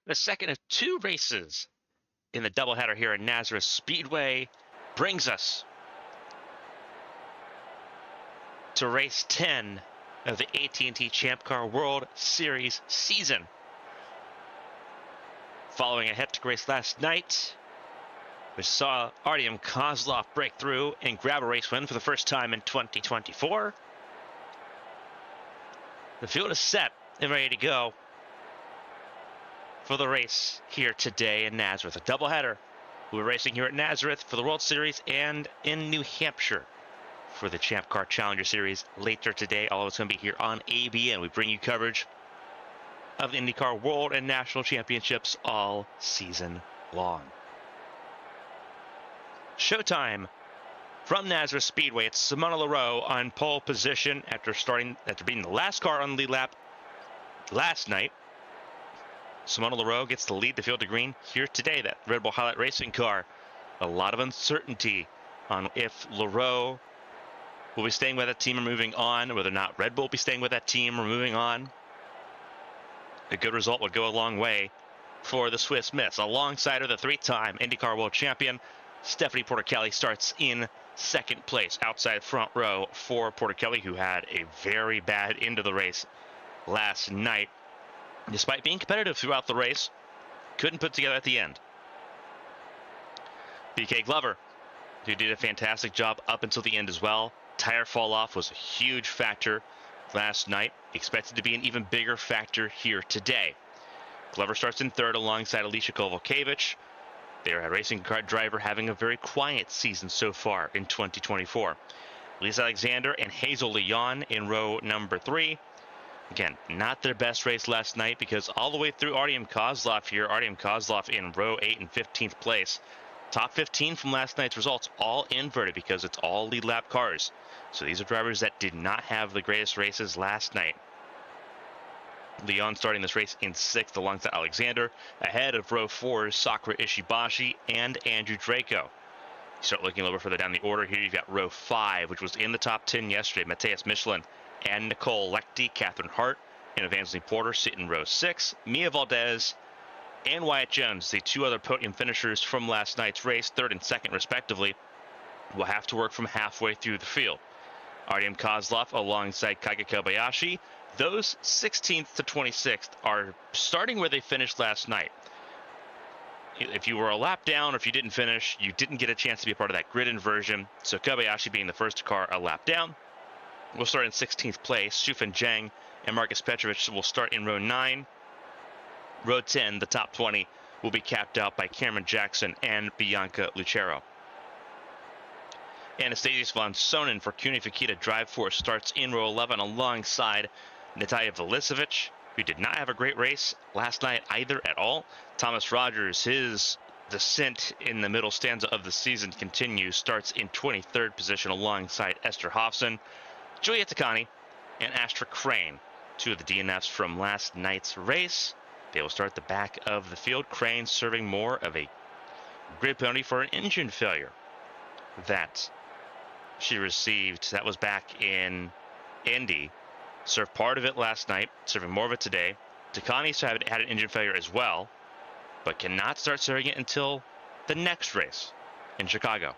The second of two races in the doubleheader here at Nazareth Speedway brings us to race 10 of the AT&T Champ Car World Series season. Following a hectic race last night, we saw Artyom Kozlov break through and grab a race win for the first time in 2024. The field is set and ready to go for the race here today in Nazareth. A doubleheader. We're racing here at Nazareth for the World Series and in New Hampshire for the Champ Car Challenger Series later today. All of it's going to be here on ABN. We bring you coverage of the IndyCar World and National Championships all season long. Showtime from Nazareth Speedway. It's Simona Leroux on pole position after being the last car on the lead lap last night. Simona Leroux gets to lead the field to green here today. That Red Bull Highlight Racing car. A lot of uncertainty on if Leroux will be staying with that team or moving on, whether or not Red Bull will be staying with that team or moving on. A good result would go a long way for the Swiss Miss. Alongside of the three-time IndyCar World Champion, Stephanie Porter-Kelly starts in second place, outside front row for Porter-Kelly, who had a very bad end of the race last night. Despite being competitive throughout the race, couldn't put together at the end. BK Glover, who did a fantastic job up until the end as well. Tire fall off was a huge factor last night. Expected to be an even bigger factor here today. Glover starts in third alongside Alicia Kovalkiewicz. They are a racing car driver having a very quiet season so far in 2024. Lisa Alexander and Hazel Leon in row number 3. Again, not their best race last night because all the way through Artyom Kozlov here. Artyom Kozlov in row 8 and 15th place. Top 15 from last night's results, all inverted because it's all lead lap cars. So these are drivers that did not have the greatest races last night. Leon starting this race in 6th alongside Alexander, ahead of row 4's Sakura Ishibashi and Andrew Draco. You start looking a little bit further down the order here. You've got row 5, which was in the top 10 yesterday. Matthias Michelin and Nicole Lechty, Catherine Hart, and Evangeline Porter sit in row 6. Mia Valdez and Wyatt Jones, the two other podium finishers from last night's race, 3rd and 2nd respectively, will have to work from halfway through the field. Artyom Kozlov alongside Kaika Kobayashi. Those 16th to 26th are starting where they finished last night. If you were a lap down or if you didn't finish, you didn't get a chance to be a part of that grid inversion. So Kobayashi being the first car a lap down will start in 16th place. Shufan Zhang and Marcus Petrovich will start in row 9. Row 10, the top 20, will be capped out by Cameron Jackson and Bianca Lucero. Anastasius von Sonnen for CUNY Fakita Drive Force starts in row 11 alongside Natalia Velicevic, who did not have a great race last night either at all. Thomas Rogers, his descent in the middle stanza of the season continues, starts in 23rd position alongside Esther Hofson, Julia Takani, and Astra Crane, two of the DNFs from last night's race. They will start the back of the field. Crane serving more of a grid penalty for an engine failure that she received. That was back in Indy. Served part of it last night, serving more of it today. Takani had an engine failure as well, but cannot start serving it until the next race in Chicago.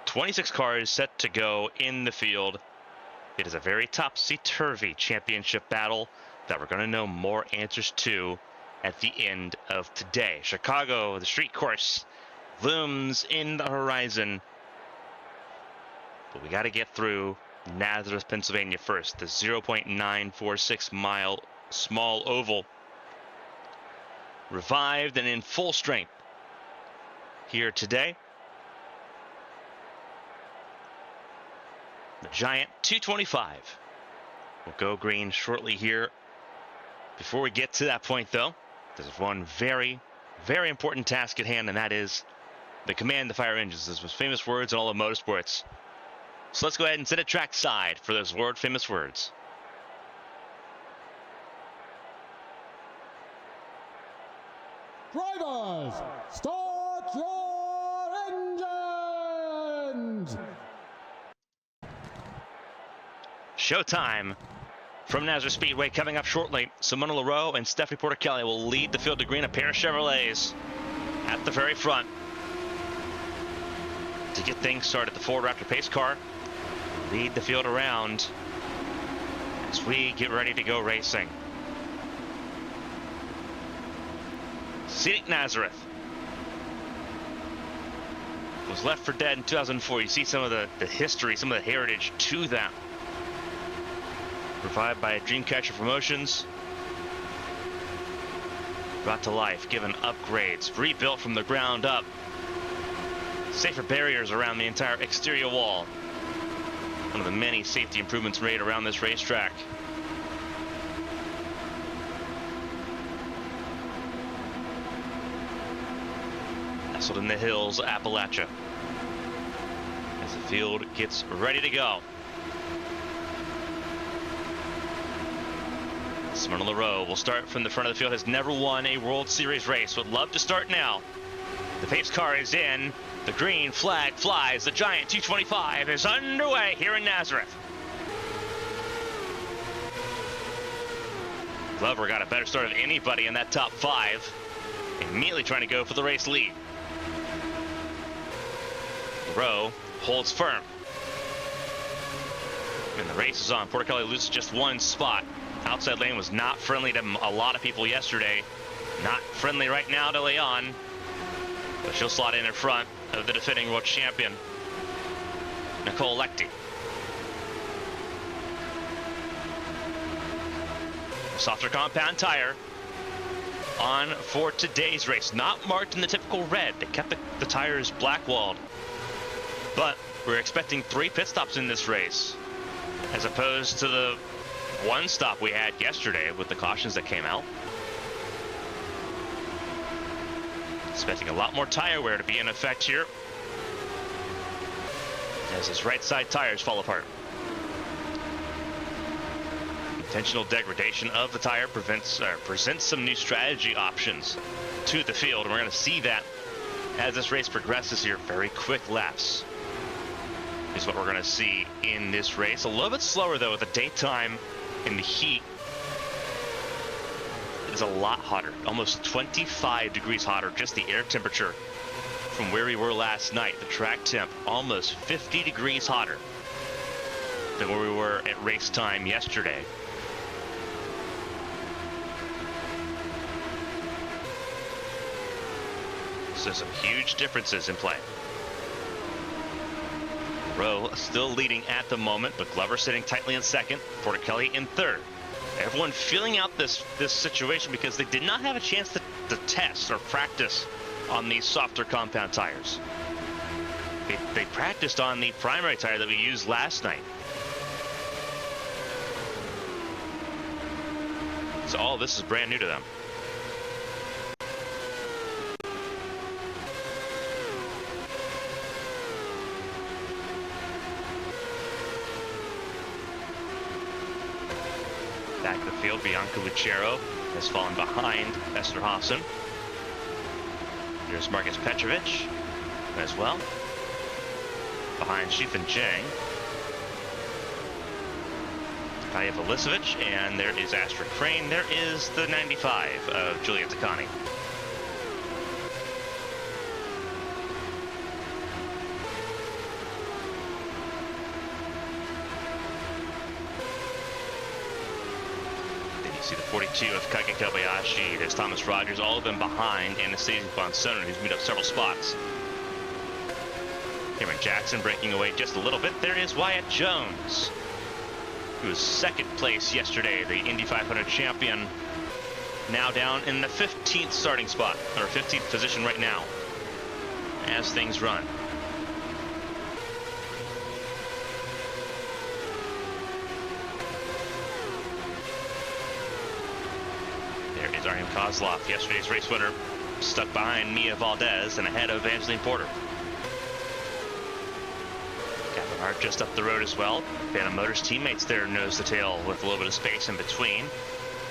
26 cars set to go in the field. It is a very topsy-turvy championship battle that we're going to know more answers to at the end of today. Chicago, the street course, looms in the horizon. But we got to get through Nazareth, Pennsylvania first. The 0.946 mile small oval. Revived and in full strength here today. The Giant 225 will go green shortly here. Before we get to that point, though, there's one very, very important task at hand, and that is the command the fire engines. Those most famous words in all of motorsports. So let's go ahead and sit at trackside for those world-famous words. Drivers, start your engines! Showtime From Nazareth Speedway, coming up shortly, Simona LaRoe and Stephanie Porter-Kelly will lead the field to green, a pair of Chevrolets at the very front. To get things started, the Ford Raptor pace car lead the field around as we get ready to go racing. Scenic Nazareth was left for dead in 2004. You see some of the history, some of the heritage to that. Provided by Dreamcatcher Promotions. Brought to life, given upgrades, rebuilt from the ground up. Safer barriers around the entire exterior wall. One of the many safety improvements made around this racetrack. Nestled in the hills, Appalachia. As the field gets ready to go. Simona LaRoe will start from the front of the field, has never won a World Series race, would love to start now. The pace car is in, the green flag flies, the giant 225 is underway here in Nazareth. Glover got a better start of anybody in that top 5, immediately trying to go for the race lead. LaRoe holds firm. And the race is on. Porter-Kelly loses just one spot. Outside lane was not friendly to a lot of people yesterday. Not friendly right now to Leon. But she'll slot in front of the defending world champion, Nicole Lecty. Softer compound tire on for today's race. Not marked in the typical red. They kept the tires black-walled. But we're expecting 3 pit stops in this race, as opposed to the 1 stop we had yesterday with the cautions that came out. Expecting a lot more tire wear to be in effect here, as his right side tires fall apart. Intentional degradation of the tire presents some new strategy options to the field, and we're going to see that as this race progresses here. Very quick laps is what we're going to see in this race. A little bit slower though, with the daytime and the heat is a lot hotter, almost 25 degrees hotter, just the air temperature from where we were last night. The track temp almost 50 degrees hotter than where we were at race time yesterday. So some huge differences in play. Rowe still leading at the moment, but Glover sitting tightly in second, Porter-Kelly in third. Everyone feeling out this situation because they did not have a chance to test or practice on these softer compound tires. They practiced on the primary tire that we used last night. So all this is brand new to them. Back to the field, Bianca Lucero has fallen behind Esterhazen. There's Marcus Petrovic as well, behind Shifan Jang. Kaya Velicevic, and there is Astrid Crane. There is the 95 of Julia Takani. See the 42 of Kage Kobayashi. There's Thomas Rogers, all of them behind Anastasia Bonsonen, who's moved up several spots. Cameron Jackson breaking away just a little bit. There is Wyatt Jones, who was second place yesterday, the Indy 500 champion, now down in the 15th starting spot, or 15th position right now, as things run. Artem Kozlov, yesterday's race winner, stuck behind Mia Valdez and ahead of Evangeline Porter. Catherine Hart just up the road as well. Phantom Motors teammates there nose to tail with a little bit of space in between.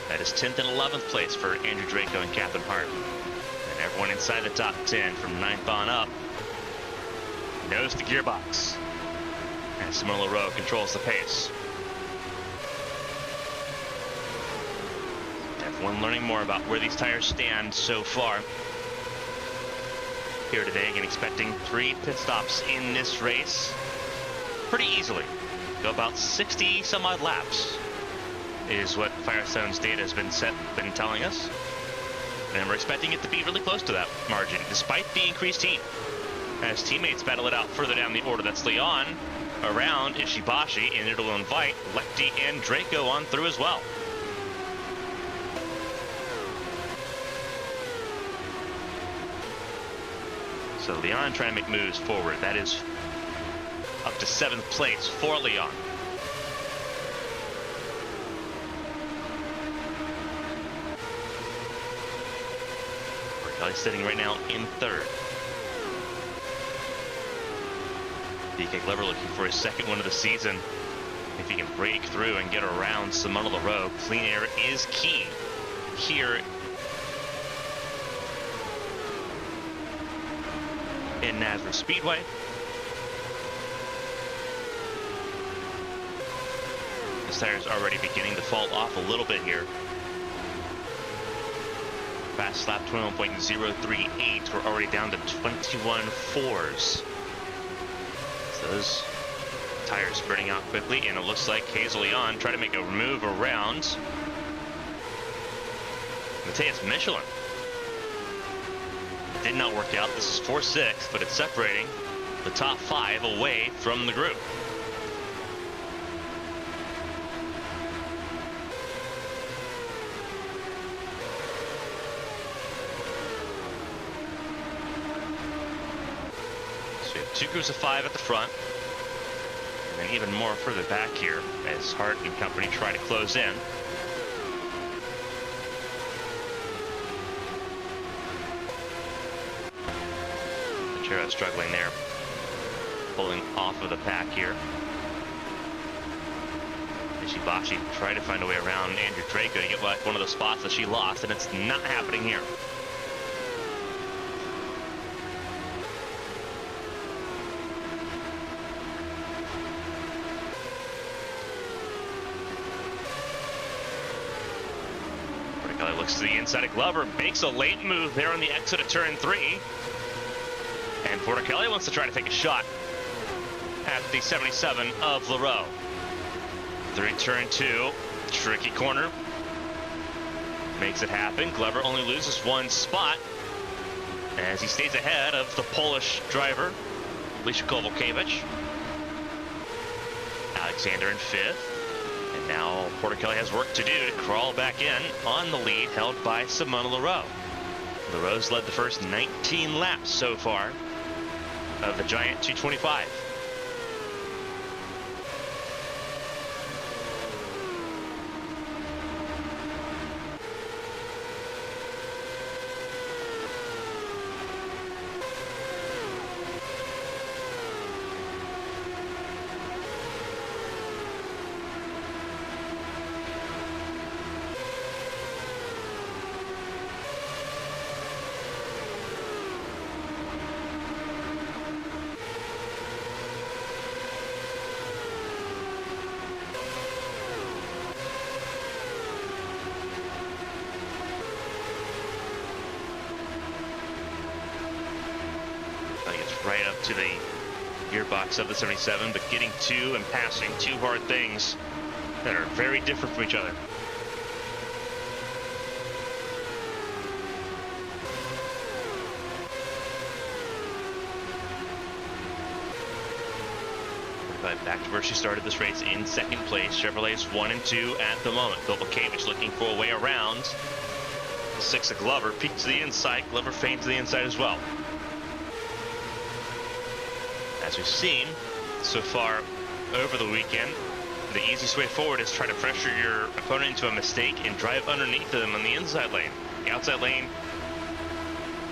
That is 10th and 11th place for Andrew Draco and Catherine Hart. And everyone inside the top 10 from 9th on up knows the gearbox. And Simona LaRoe controls the pace. When learning more about where these tires stand so far here today, again expecting 3 pit stops in this race pretty easily. Go about 60 some odd laps is what Firestone's data has been telling us, and we're expecting it to be really close to that margin despite the increased heat as teammates battle it out further down the order. That's Leon around Ishibashi, and it'll invite Lecty and Draco on through as well. So Leon trying to make moves forward. That is up to 7th place for Leon. Kelly's sitting right now in 3rd. DK Glover looking for his 2nd win of the season. If he can break through and get around Simona LaRoe, clean air is key here in Nazareth Speedway. This tire's already beginning to fall off a little bit here. Fast lap 21.038. We're already down to 21 fours. So those tires burning out quickly, and it looks like Hazel Leon tried to make a move around Mateus Michelin. Did not work out. This is 4-6, but it's separating the top 5 away from the group. So we have 2 groups of 5 at the front, and then even more further back here as Hart and company try to close in. Struggling there, pulling off of the pack here. Ishibashi tried to find a way around Andrew Draco to get one of the spots that she lost, and it's not happening here. Kelly looks to the inside of Glover, makes a late move there on the exit of turn 3. And Porter Kelly wants to try to take a shot at the 77 of LaRoe. Through turn 2, tricky corner. Makes it happen. Glover only loses 1 spot as he stays ahead of the Polish driver, Alicia Kovalkiewicz. Alexander in 5th. And now Porter Kelly has work to do to crawl back in on the lead held by Simona LaRoe. LaRoe's led the first 19 laps so far of the Giant 225. Right up to the gearbox of the 77, but getting to and passing 2 hard things that are very different from each other. But back to where she started this race in 2nd place. Chevrolet's 1 and 2 at the moment. Kovalkiewicz looking for a way around. 6 of Glover, peek to the inside. Glover feigns to the inside as well. As we've seen so far over the weekend, the easiest way forward is try to pressure your opponent into a mistake and drive underneath them on the inside lane. The outside lane,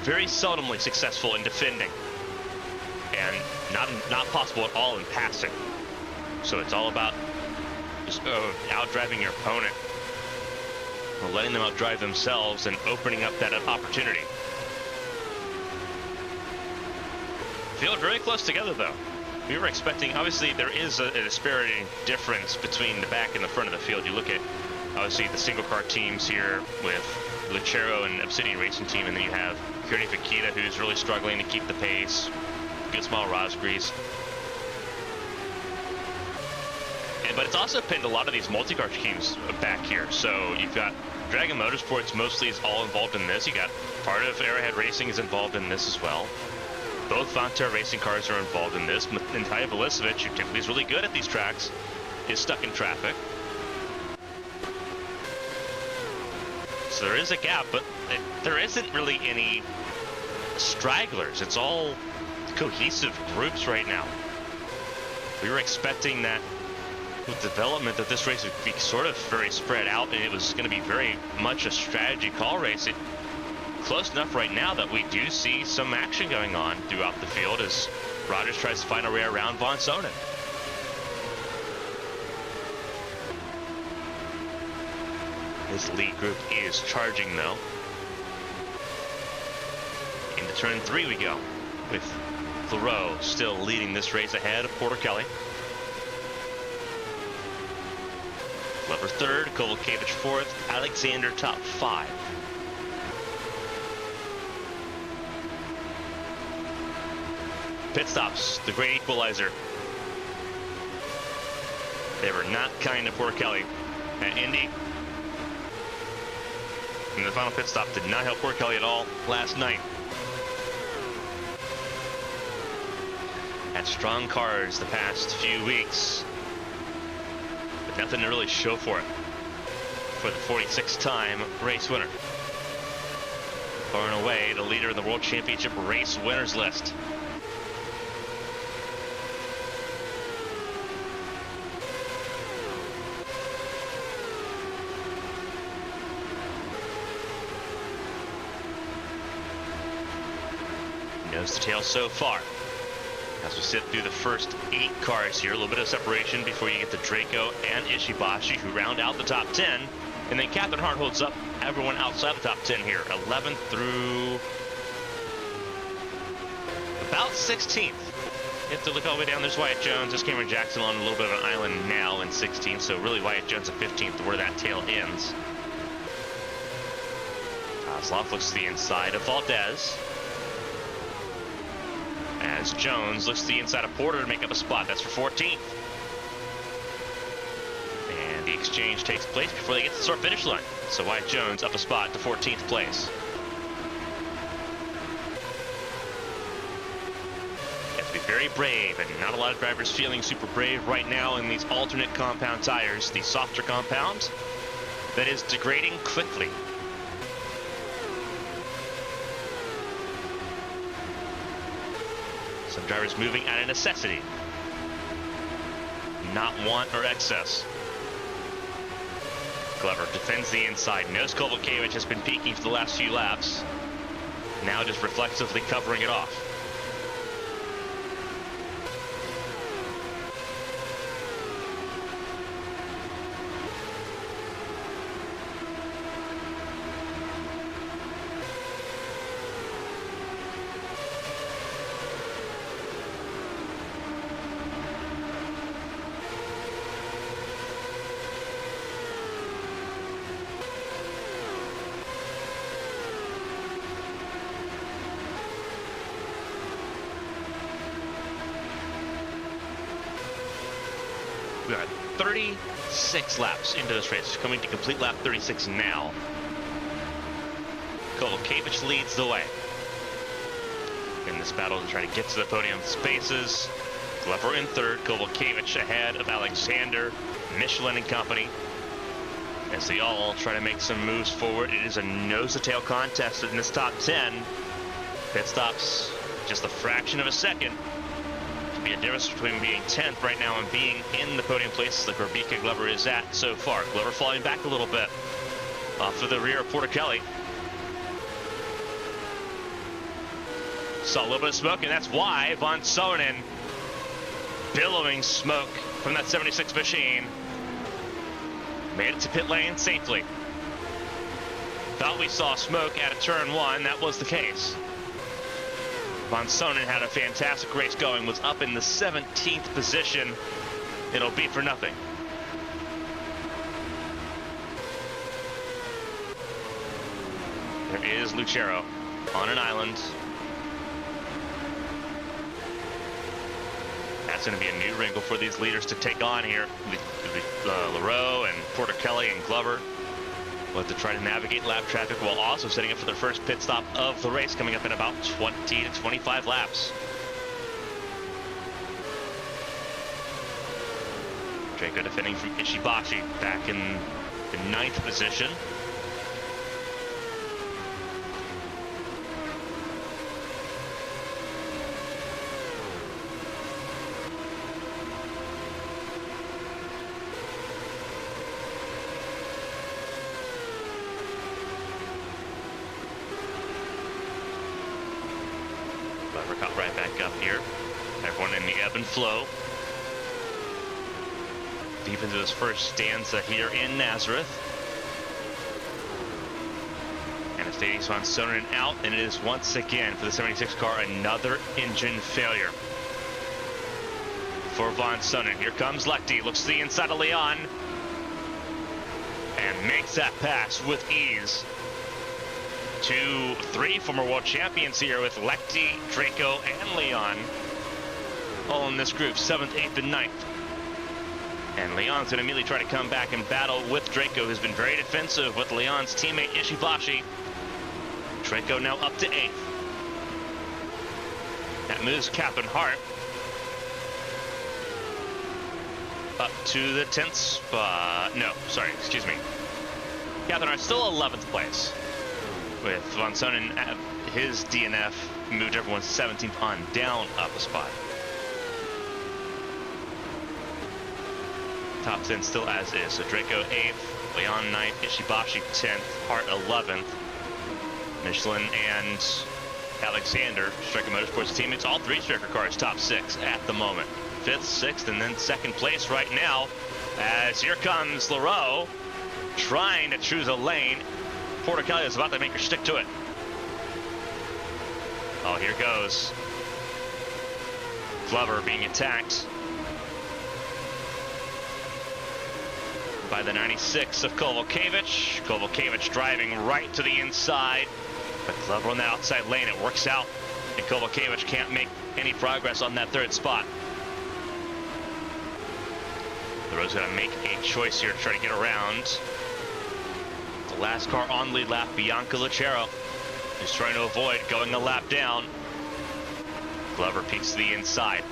very seldomly successful in defending, and not possible at all in passing. So it's all about just outdriving your opponent, or letting them outdrive themselves and opening up that opportunity. Feel very close together, though. We were expecting, obviously, there is a disparity difference between the back and the front of the field. You look at obviously the single car teams here with Lucero and Obsidian Racing Team, and then you have Creative Akita, who's really struggling to keep the pace. Good small Rosgrease. But it's also pinned a lot of these multi-car teams back here. So you've got Dragon Motorsports mostly is all involved in this. You got part of Arrowhead Racing is involved in this as well. Both Vontair Racing cars are involved in this. Natalia Velisevich, who typically is really good at these tracks, is stuck in traffic. So there is a gap, but there isn't really any stragglers. It's all cohesive groups right now. We were expecting that with development that this race would be sort of very spread out, and it was going to be very much a strategy call race. It close enough right now that we do see some action going on throughout the field as Rogers tries to find a way around Von Sonnen. His lead group is charging though. Into turn 3 we go, with Thoreau still leading this race ahead of Porter Kelly. Glover third, Kovalkiewicz fourth, Alexander top 5. Pit stops, the great equalizer. They were not kind to Porter Kelly at Indy. And the final pit stop did not help Porter Kelly at all last night. Had strong cars the past few weeks, but nothing to really show for it for the 46th time race winner. Far and away the leader in the World Championship race winners list. Nose to tail so far. As we sit through the first 8 cars here, a little bit of separation before you get to Draco and Ishibashi, who round out the top 10. And then Catherine Hart holds up everyone outside the top 10 here, 11th through about 16th. You have to look all the way down. There's Wyatt Jones. There's Cameron Jackson on a little bit of an island now in 16th. So really Wyatt Jones at 15th, where that tail ends. Kozlov looks to the inside of Valdez, as Jones looks to the inside of Porter to make up a spot. That's for 14th. And the exchange takes place before they get to the start finish line. So Wyatt Jones up a spot to 14th place. You have to be very brave, and not a lot of drivers feeling super brave right now in these alternate compound tires, the softer compound that is degrading quickly. Some drivers moving out of necessity, not want or excess. Glover defends the inside. Knows Kovalkiewicz has been peaking for the last few laps. Now just reflexively covering it off. We are 36 laps into this race, coming to complete lap 36 now. Kovalkiewicz leads the way in this battle to try to get to the podium spaces. Glover in third, Kovalkiewicz ahead of Alexander, Michelin and company, as they all try to make some moves forward. It is a nose-to-tail contest in this top 10. Pit stops just a fraction of a second. Be a difference between being 10th right now and being in the podium place like where BK Glover is at so far. Glover falling back a little bit off of the rear of Porter Kelly. Saw a little bit of smoke, and that's why Von Sonnen, billowing smoke from that 76 machine, made it to pit lane safely. Thought we saw smoke out of turn 1. That was the case. Von Sonnen had a fantastic race going, was up in the 17th position. It'll be for nothing. There is Lucero on an island. That's going to be a new wrinkle for these leaders to take on here. Leroux and Porter Kelly and Glover will have to try to navigate lap traffic while also setting up for their first pit stop of the race coming up in about 20 to 25 laps. Draco defending from Ishibashi back in the 9th position. Got right back up here. Everyone in the ebb and flow. Deep into his first stanza here in Nazareth. And it's Davies Van Sonen out, and it is once again for the 76 car another engine failure for Van Sonen. Here comes Lechty, looks to the inside of Leon, and makes that pass with ease. 2, 3 former world champions here with Lechty, Draco, and Leon. All in this group, 7th, 8th, and 9th. And Leon's going to immediately try to come back and battle with Draco, who's been very defensive with Leon's teammate Ishibashi. Draco now up to 8th. That moves Captain Hart up to the 10th spot. No, sorry, excuse me. Captain Hart still 11th place. With Van Sonen at his DNF, moved everyone 17th on down up a spot. Top 10 still as is. So Draco 8th, Leon 9th, Ishibashi 10th, Hart 11th. Michelin and Alexander, Striker Motorsports teammates, all 3 Striker cars top 6 at the moment. 5th, 6th, and then 2nd place right now. As here comes Leroux, trying to choose a lane. Porter Kelly is about to make her stick to it. Oh, here goes Glover being attacked by the 96 of Kovalkiewicz. Kovalkiewicz driving right to the inside, but Glover on the outside lane, it works out, and Kovalkiewicz can't make any progress on that 3rd spot. Leroux's going to make a choice here to try to get around the last car on lead lap, Bianca Lucero, who's trying to avoid going a lap down. Glover peeks to the inside.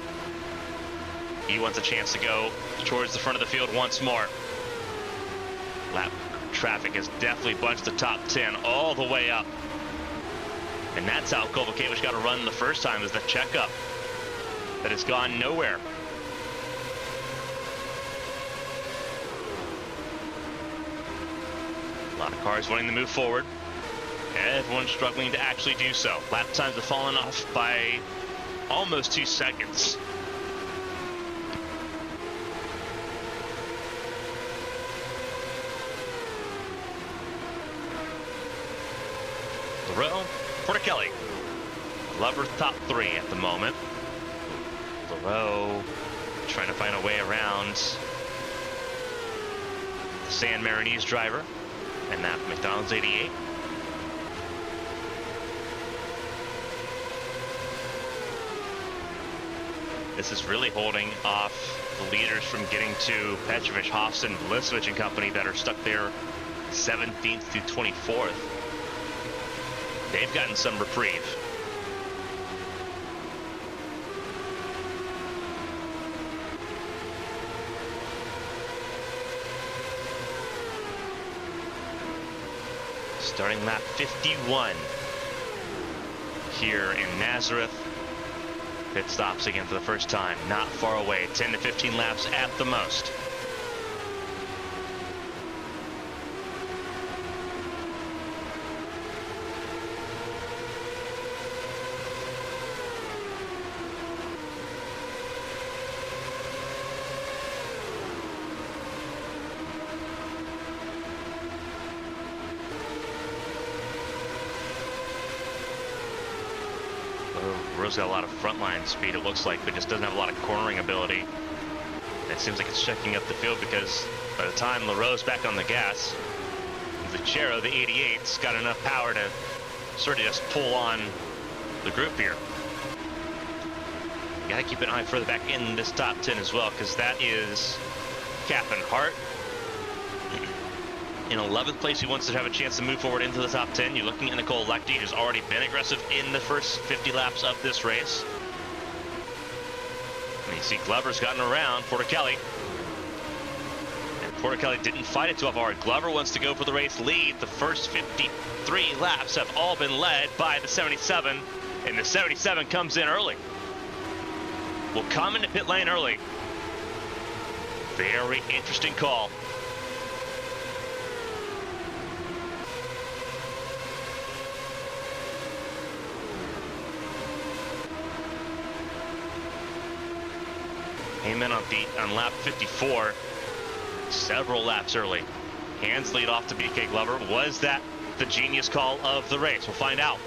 He wants a chance to go towards the front of the field once more. Lap traffic has definitely bunched the top 10 all the way up. And that's how Kovalkiewicz got to run the first time, is the checkup that has gone nowhere. A lot of cars wanting to move forward. Everyone's struggling to actually do so. Lap times have fallen off by almost 2 seconds. Leroux, Porter Kelly, Glover top 3 at the moment. Leroux trying to find a way around the San Marinese driver, and that McDonald's 88. This is really holding off the leaders from getting to Petrovich, Hofston, Blisevich and company that are stuck there 17th to 24th. They've gotten some reprieve. Starting lap 51 here in Nazareth. Pit stops again for the first time, not far away, 10 to 15 laps at the most. Leroux's got a lot of frontline speed, it looks like, but just doesn't have a lot of cornering ability. And it seems like it's checking up the field, because by the time Leroux's back on the gas, Lucero, the 88's got enough power to sort of just pull on the group here. You gotta keep an eye further back in this top 10 as well, because that is Captain Hart. In 11th place, he wants to have a chance to move forward into the top 10. You're looking at Nicole Lecty, who's already been aggressive in the first 50 laps of this race. And you see Glover's gotten around Porter Kelly. And Porter Kelly didn't fight it too hard. Glover wants to go for the race lead. The first 53 laps have all been led by the 77, and the 77 comes in early. Will come into pit lane early. Very interesting call. Came in on lap 54, several laps early. Hands lead off to BK Glover. Was that the genius call of the race? We'll find out.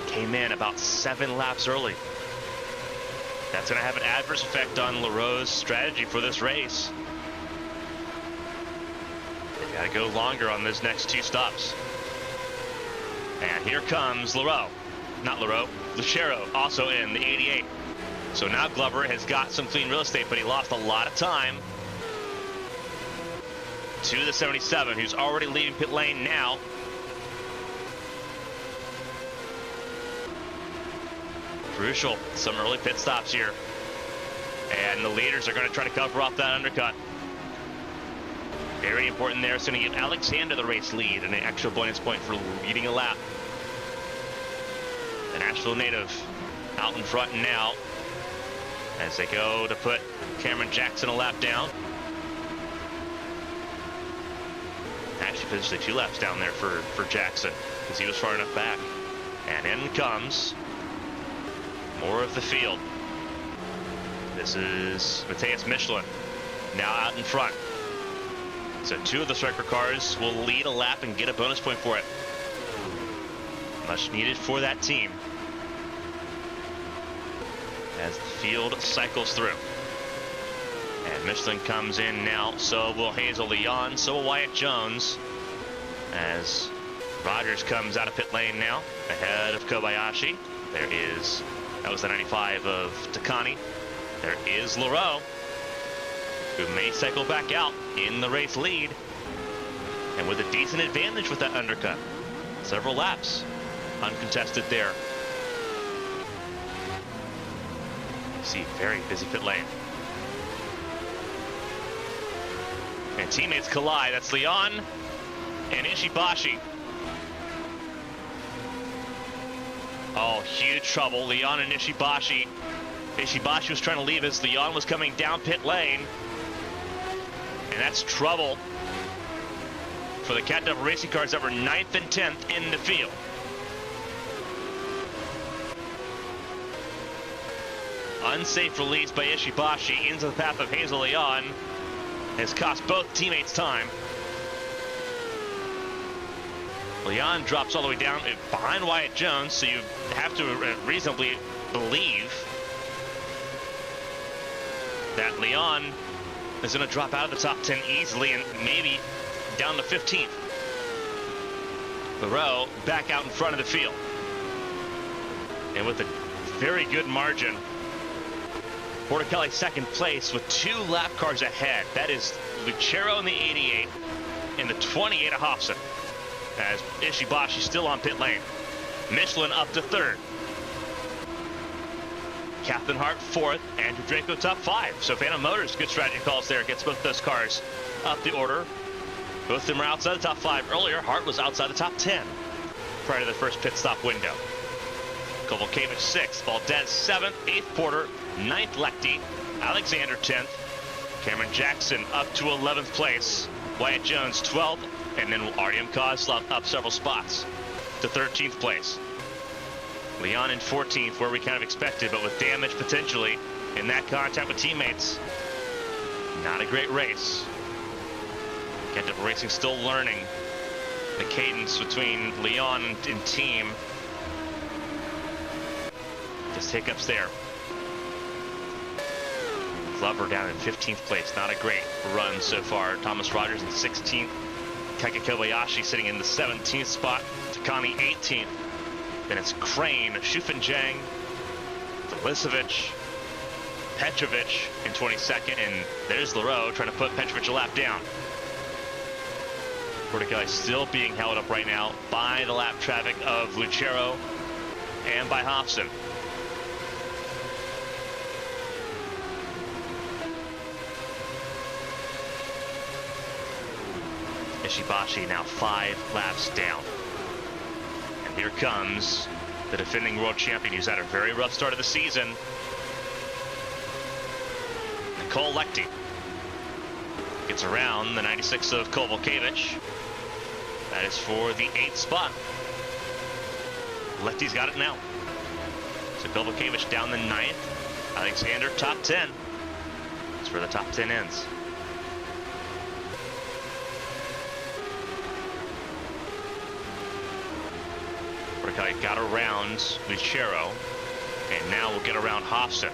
Came in about 7 laps early. That's going to have an adverse effect on LaRoe's strategy for this race. They got to go longer on those next 2 stops. And here comes LaRoe. Not LaRoe, Lucero, also in the 88. So now Glover has got some clean real estate, but he lost a lot of time to the 77, who's already leaving pit lane now. Crucial, some early pit stops here. And the leaders are going to try to cover off that undercut. Very important there. It's going to give Alexander the race lead and an extra bonus point for leading a lap. The Nashville native out in front now, as they go to put Cameron Jackson a lap down. Actually, potentially 2 laps down there for Jackson, because he was far enough back. And in comes more of the field. This is Matthias Michelin, now out in front. So 2 of the striker cars will lead a lap and get a bonus point for it. Much needed for that team as the field cycles through. And Michelin comes in now, so will Hazel Leon, so will Wyatt Jones, as Rogers comes out of pit lane now, ahead of Kobayashi. That was the 95 of Takani. There is LaRoe, who may cycle back out in the race lead, and with a decent advantage with that undercut. Several laps uncontested there. See, very busy pit lane. And teammates collide. That's Leon and Ishibashi. Oh, huge trouble. Leon and Ishibashi. Ishibashi was trying to leave as Leon was coming down pit lane. And that's trouble for the Cat Devil Racing cars that were 9th and 10th in the field. Unsafe release by Ishibashi into the path of Hazel Leon has cost both teammates time. Leon drops all the way down behind Wyatt Jones, so you have to reasonably believe that Leon is going to drop out of the top 10 easily and maybe down to 15th. LaRoe back out in front of the field. And with a very good margin, Porter Kelly 2nd place with 2 lap cars ahead. That is Lucero in the 88 and the 28 of Hobson, as Ishibashi still on pit lane. Michelin up to 3rd. Captain Hart 4th. Andrew Draco top 5. So Phantom Motors, good strategy calls there. Gets both those cars up the order. Both of them are outside the top 5 earlier. Hart was outside the top 10 prior to the first pit stop window. Kovalkiewicz 6th. Valdez 7th. 8th Porter. 9th Lecty. Alexander 10th. Cameron Jackson up to 11th place. Wyatt Jones 12th. And then Artyom Kozlov up several spots to 13th place. Leon in 14th, where we kind of expected, but with damage potentially in that contact with teammates. Not a great race. Cat Devil Racing still learning the cadence between Leon and team. Just hiccups there. Glover down in 15th place. Not a great run so far. Thomas Rogers in 16th. Keika Kobayashi sitting in the 17th spot. Takani 18th. Then it's Crane, Shufenjang, Vilisevic, Petrovic in 22nd. And there's Leroux trying to put Petrovic a lap down. Porticali still being held up right now by the lap traffic of Lucero and by Hobson. Ishibashi now 5 laps down. And here comes the defending world champion who's had a very rough start of the season, Nicole Lechty. Gets around the 96 of Kovalkiewicz. That is for the 8th spot. Lechty's got it now. So Kovalkiewicz down the 9th. Alexander top 10. That's where the top 10 ends. Porticali got around Lucero, and now we'll get around Hobson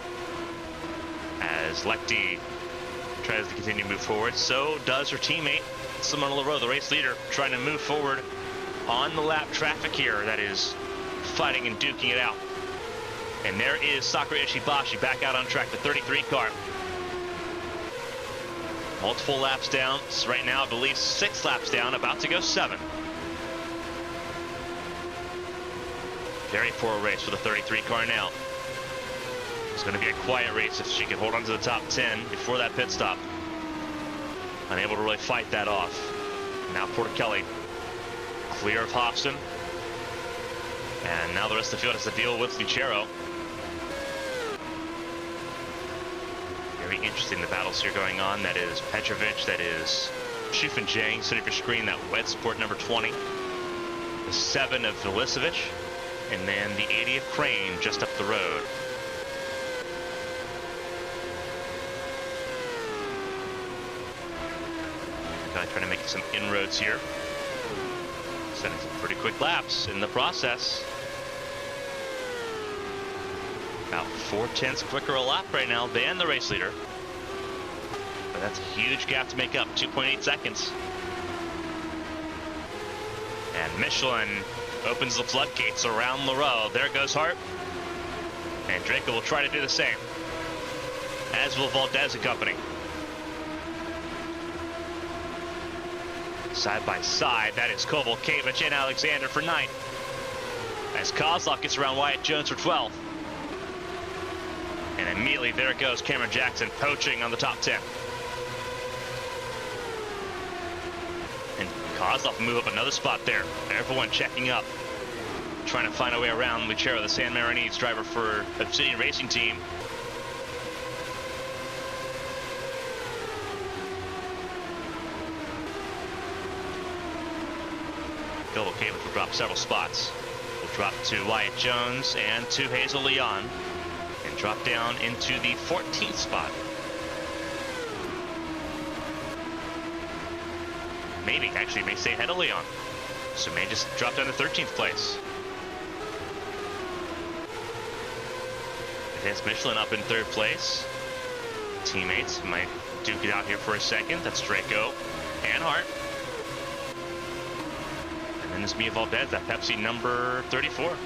as Lechty tries to continue to move forward. So does her teammate Simona Leroux, the race leader, trying to move forward on the lap traffic here that is fighting and duking it out. And there is Sakura Ishibashi back out on track, the 33 car. Multiple laps down. So right now, I believe 6 laps down, about to go 7. Very poor race for the 33 car now. It's going to be a quiet race if she can hold on to the top 10 before that pit stop. Unable to really fight that off. Now Porticali clear of Hobson. And now the rest of the field has to deal with Lucero. Very interesting, the battles here going on. That is Petrovic, that is Shufenjang, sitting for screen, that wet sport number 20. The 7 of Vilisevic. And then the 80 of Crane just up the road. Trying to make some inroads here. Setting some pretty quick laps in the process. About 4/10 quicker a lap right now than the race leader. But that's a huge gap to make up, 2.8 seconds. And Michelin opens the floodgates around Leroux. There goes Hart. And Draco will try to do the same, as will Valdez and company. Side by side, that is Kovalkiewicz and Alexander for 9th. As Kozlov gets around Wyatt Jones for 12th. And immediately there goes Cameron Jackson poaching on the top 10. And Kozlov will move up another spot there. Everyone checking up, trying to find a way around Lucero, the San Marinese driver for Obsidian Racing Team. Kovalkiewicz will drop several spots. Will drop to Wyatt Jones and to Hazel Leon, and drop down into the 14th spot. Maybe, actually, may stay ahead of Leon. So may just drop down to 13th place. Advanced Michelin up in 3rd place. Teammates might duke it out here for a second. That's Draco and Hart. And then this Mia Valdez, that Pepsi number 34.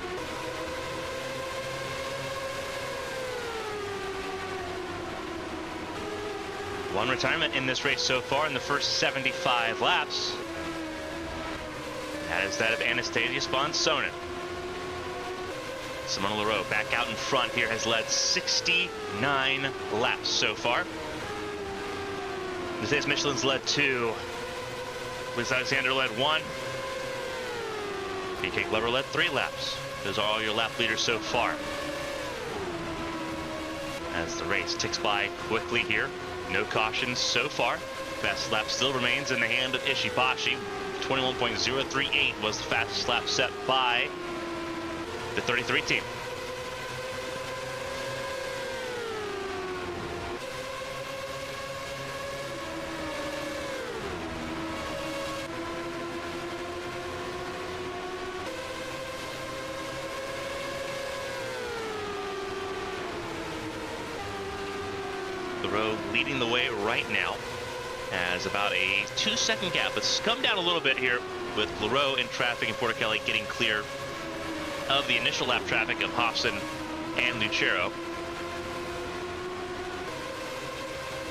One retirement in this race so far in the first 75 laps. That is that of Anastasia Sponsonen. Simona Leroux back out in front here, has led 69 laps so far. Mercedes Michelin's led 2. Liz Alexander led 1. BK Glover led 3 laps. Those are all your lap leaders so far. As the race ticks by quickly here. No cautions so far. Fastest lap still remains in the hand of Ishibashi. 21.038 was the fastest lap set by the 33 team. The LaRoe leading the way right now. Has about a 2-second gap. It's come down a little bit here with LaRoe in traffic and Portichelli getting clear of the initial lap traffic of Hobson and Lucero.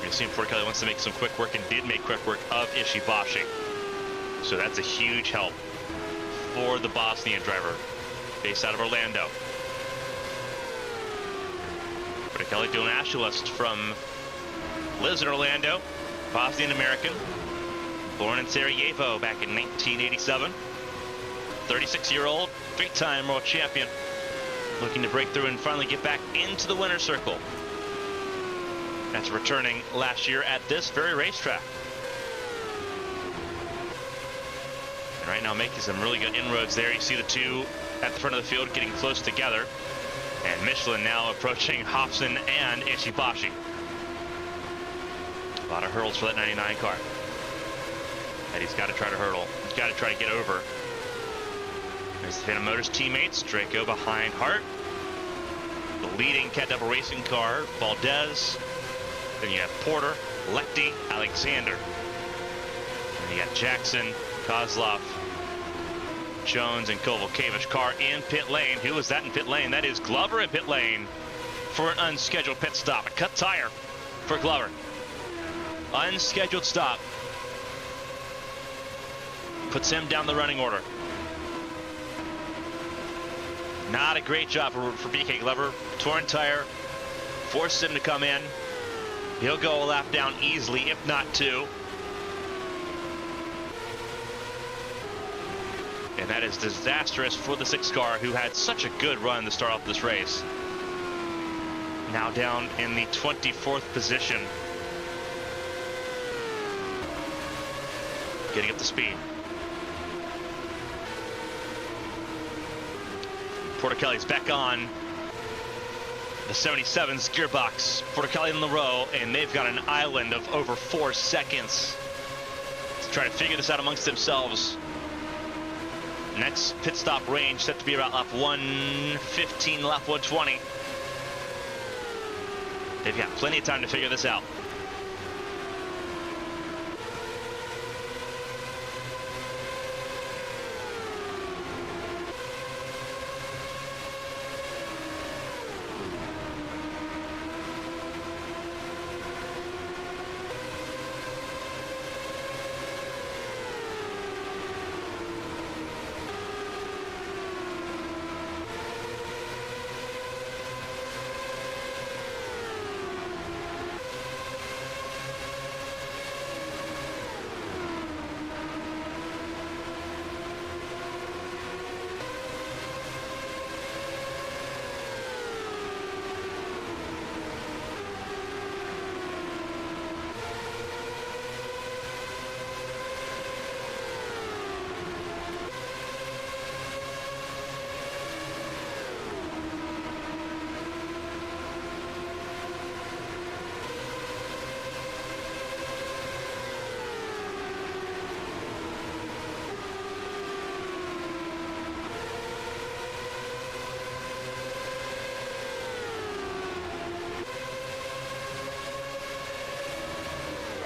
You're seeing Portichelli wants to make some quick work and did make quick work of Ishibashi. So that's a huge help for the Bosnian driver based out of Orlando. Portichelli doing Ashulist from lives in Orlando, Bosnian American, born in Sarajevo back in 1987. 36-year-old, 3-time world champion, looking to break through and finally get back into the winner's circle. That's returning last year at this very racetrack. And right now making some really good inroads there. You see the two at the front of the field getting close together. And Michelin now approaching Hobson and Ishibashi. A lot of hurdles for that 99 car. And he's got to try to hurdle. He's got to try to get over. There's the Phantom Motors teammates. Draco behind Hart. The leading Cat Double Racing car, Valdez. Then you have Porter, Lecty, Alexander. And you got Jackson, Kozlov, Jones, and Kovalevich. Car in pit lane. Who was that in pit lane? That is Glover in pit lane for an unscheduled pit stop. A cut tire for Glover. Unscheduled stop. Puts him down the running order. Not a great job for BK Glover. Torn tire. Forced him to come in. He'll go a lap down easily, if not two. And that is disastrous for the 6 car, who had such a good run to start off this race. Now down in the 24th position. Getting up to speed. Portichelli's back on the 77's gearbox. Portichelli and LaRoe, and they've got an island of over 4 seconds to try to figure this out amongst themselves. Next pit stop range set to be about lap 115, lap 120. They've got plenty of time to figure this out.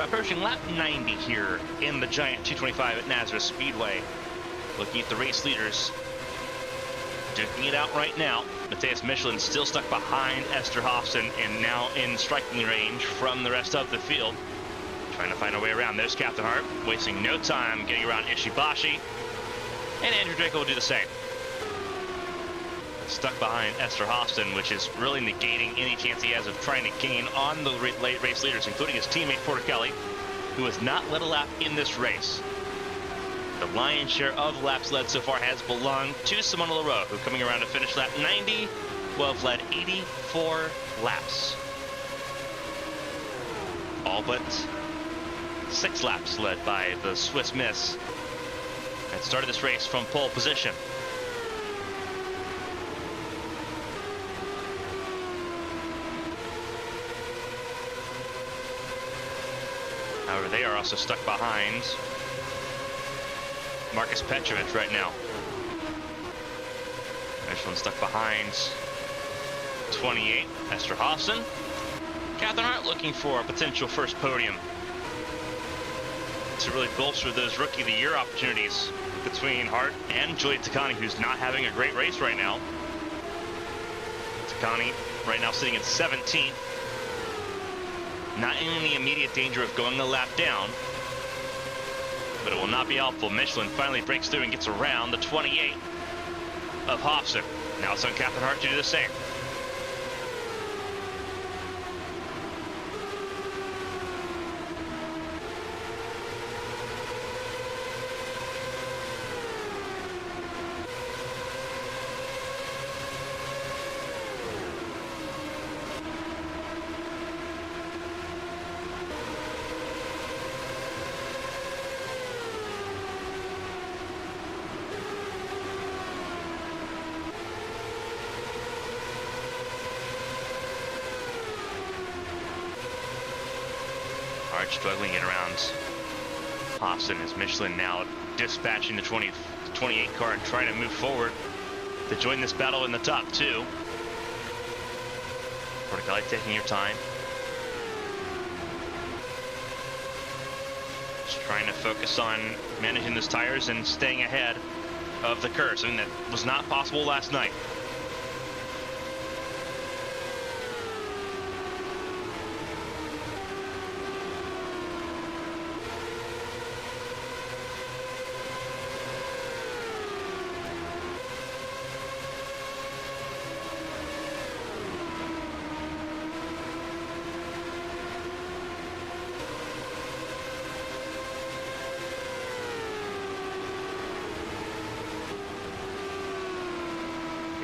Approaching lap 90 here in the giant 225 at Nazareth Speedway. Looking at the race leaders, duking it out right now. Matthias Michelin still stuck behind Esther Hobson and now in striking range from the rest of the field. Trying to find a way around. There's Captain Hart, wasting no time getting around Ishibashi. And Andrew Draco will do the same. Stuck behind Esther Hobson, which is really negating any chance he has of trying to gain on the race leaders, including his teammate Portichelli, who has not led a lap in this race. The lion's share of laps led so far has belonged to Simona LaRoe, who coming around to finish lap 90 will have led 84 laps. All but 6 laps led by the Swiss Miss that started this race from pole position. However, they are also stuck behind Marcus Petrovich right now. Michelin stuck behind 28, Esther Hobson. Catherine Hart looking for a potential first podium to really bolster those Rookie of the Year opportunities between Hart and Julia Takani, who's not having a great race right now. Takani right now sitting at 17th. Not in any immediate danger of going a lap down, but it will not be helpful. Michelin finally breaks through and gets around the 28 of Hobson. Now it's on Catherine Hart to do the same. Hart struggling it around Hobson as Michelin now dispatching the 28 car and trying to move forward to join this battle in the top two. Porticali taking your time. Just trying to focus on managing those tires and staying ahead of the curve, something that was not possible last night.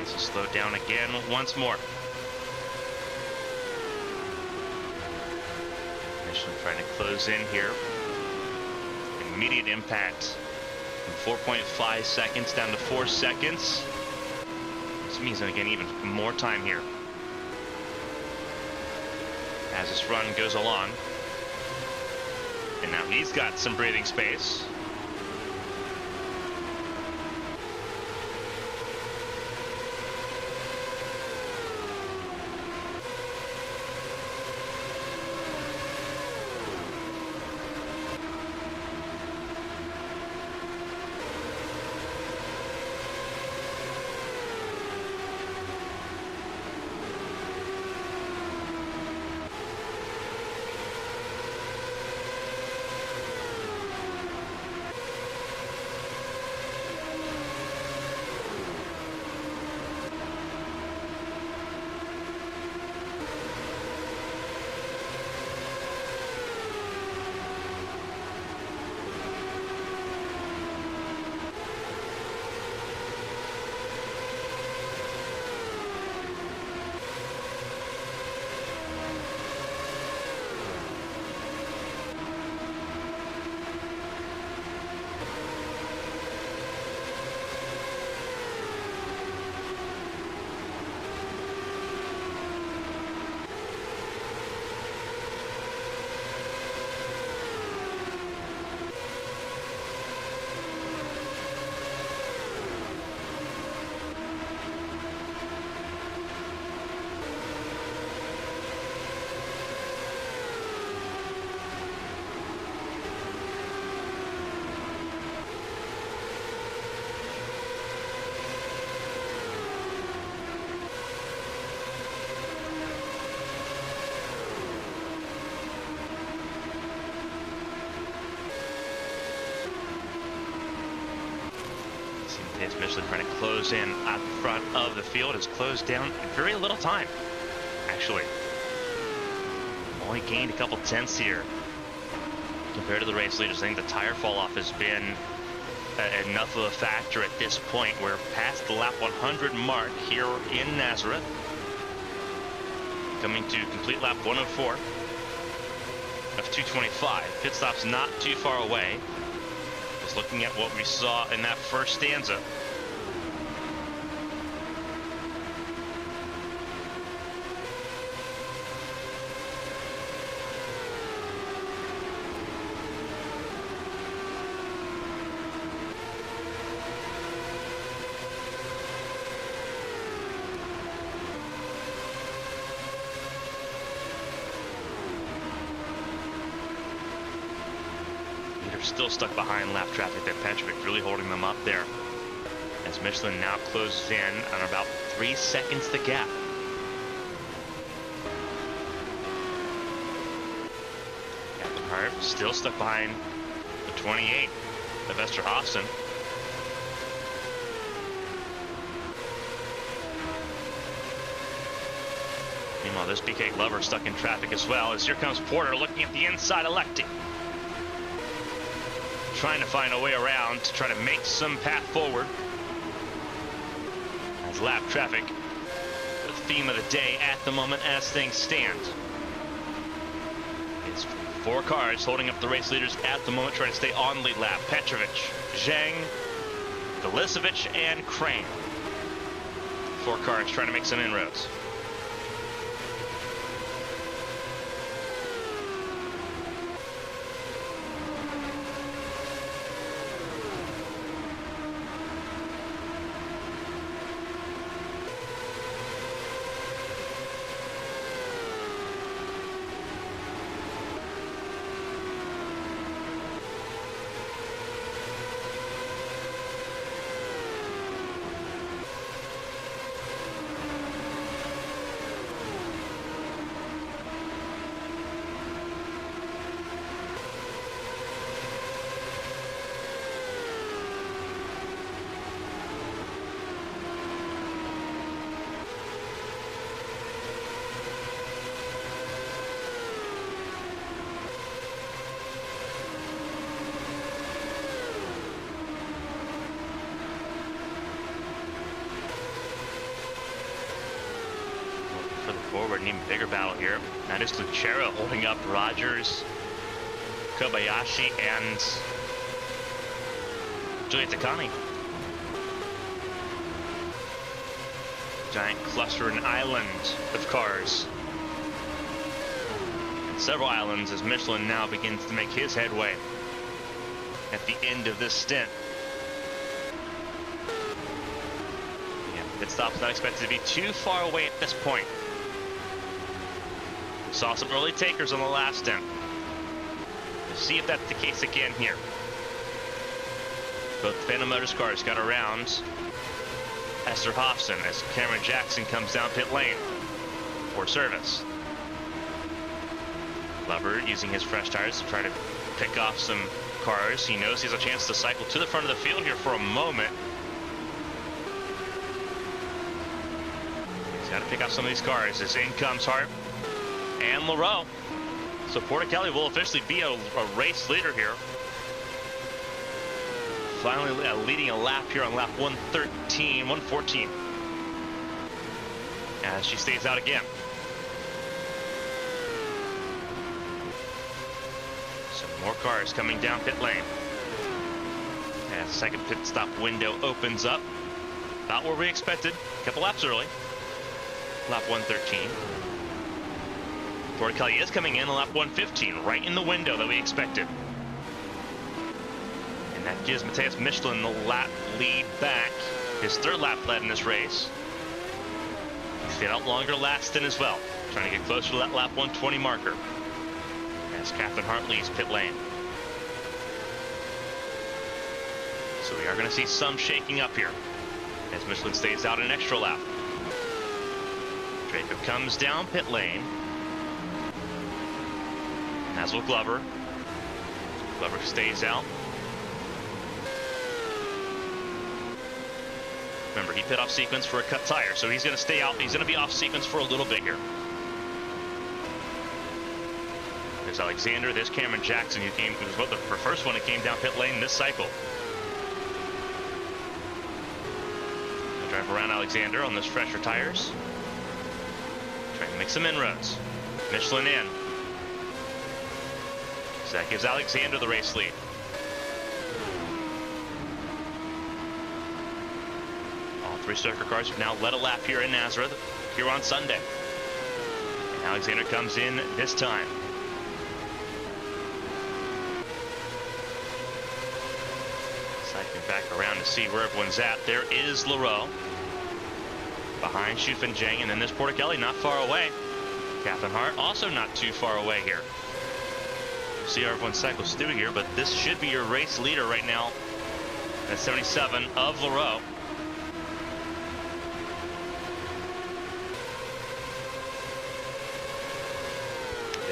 So slow down again once more. Michelin trying to close in here. Immediate impact from 4.5 seconds down to 4 seconds. This means I'm getting even more time here as this run goes along. And now he's got some breathing space. It's Michelin trying to close in at the front of the field. Has closed down in very little time, actually. Only gained a couple tenths here compared to the race leaders. I think the tire fall off has been enough of a factor at this point. We're past the lap 100 mark here in Nazareth. Coming to complete lap 104 of 225. Pit stop's not too far away. Just looking at what we saw in that first stanza. still stuck behind lap traffic. That Petrovic really holding them up there. As Michelin now closes in on about 3 seconds the gap. Captain Hart still stuck behind the 28 of Esterhofsen. Meanwhile, this BK Glover stuck in traffic as well, as here comes Porter looking at the inside, electing. Trying to find a way around to try to make some path forward. As lap traffic, the theme of the day at the moment as things stand. It's 4 cars holding up the race leaders at the moment, trying to stay on lead lap. Petrovic, Zhang, Galicevic, and Crane. 4 cars trying to make some inroads. Forward, an even bigger battle here. That is Lucero holding up Rogers, Kobayashi, and Julia Takani. Giant cluster and island of cars. And several islands as Michelin now begins to make his headway at the end of this stint. Yeah, pit stop's not expected to be too far away at this point. Saw some early takers on the last stint. We'll see if that's the case again here. Both Phantom Motors cars got around Esterhofsen as Cameron Jackson comes down pit lane for service. Glover using his fresh tires to try to pick off some cars. He knows he has a chance to cycle to the front of the field here for a moment. He's got to pick off some of these cars as in comes Hart and Leroux. So Portichelli will officially be a race leader here. Finally leading a lap here on lap 114. As she stays out again. Some more cars coming down pit lane. As the second pit stop window opens up. About where we expected. A couple laps early. Lap 113. Portichelli is coming in on lap 115, right in the window that we expected. And that gives Matheus Michelin the lap lead back. His 3rd lap led in this race. He stayed out longer last stint as well, trying to get closer to that lap 120 marker. As Captain Hart leaves pit lane. So we are going to see some shaking up here as Michelin stays out an extra lap. Draco comes down pit lane. As will Glover. Glover stays out. Remember, he pit off sequence for a cut tire, so he's going to stay out. He's going to be off sequence for a little bit here. There's Alexander. There's Cameron Jackson, who was the first one that came down pit lane this cycle. I'll drive around Alexander on those fresher tires. Trying to make some inroads. Michelin in. So that gives Alexander the race lead. All 3 circuit cars have now led a lap here in Nazareth, here on Sunday. And Alexander comes in this time. Cycling back around to see where everyone's at. There is Leroux. Behind Schuf and Zhang, and then there's Portichelli not far away. Captain Hart also not too far away here. See how everyone cycles through here, but this should be your race leader right now at 77 of LaRoe.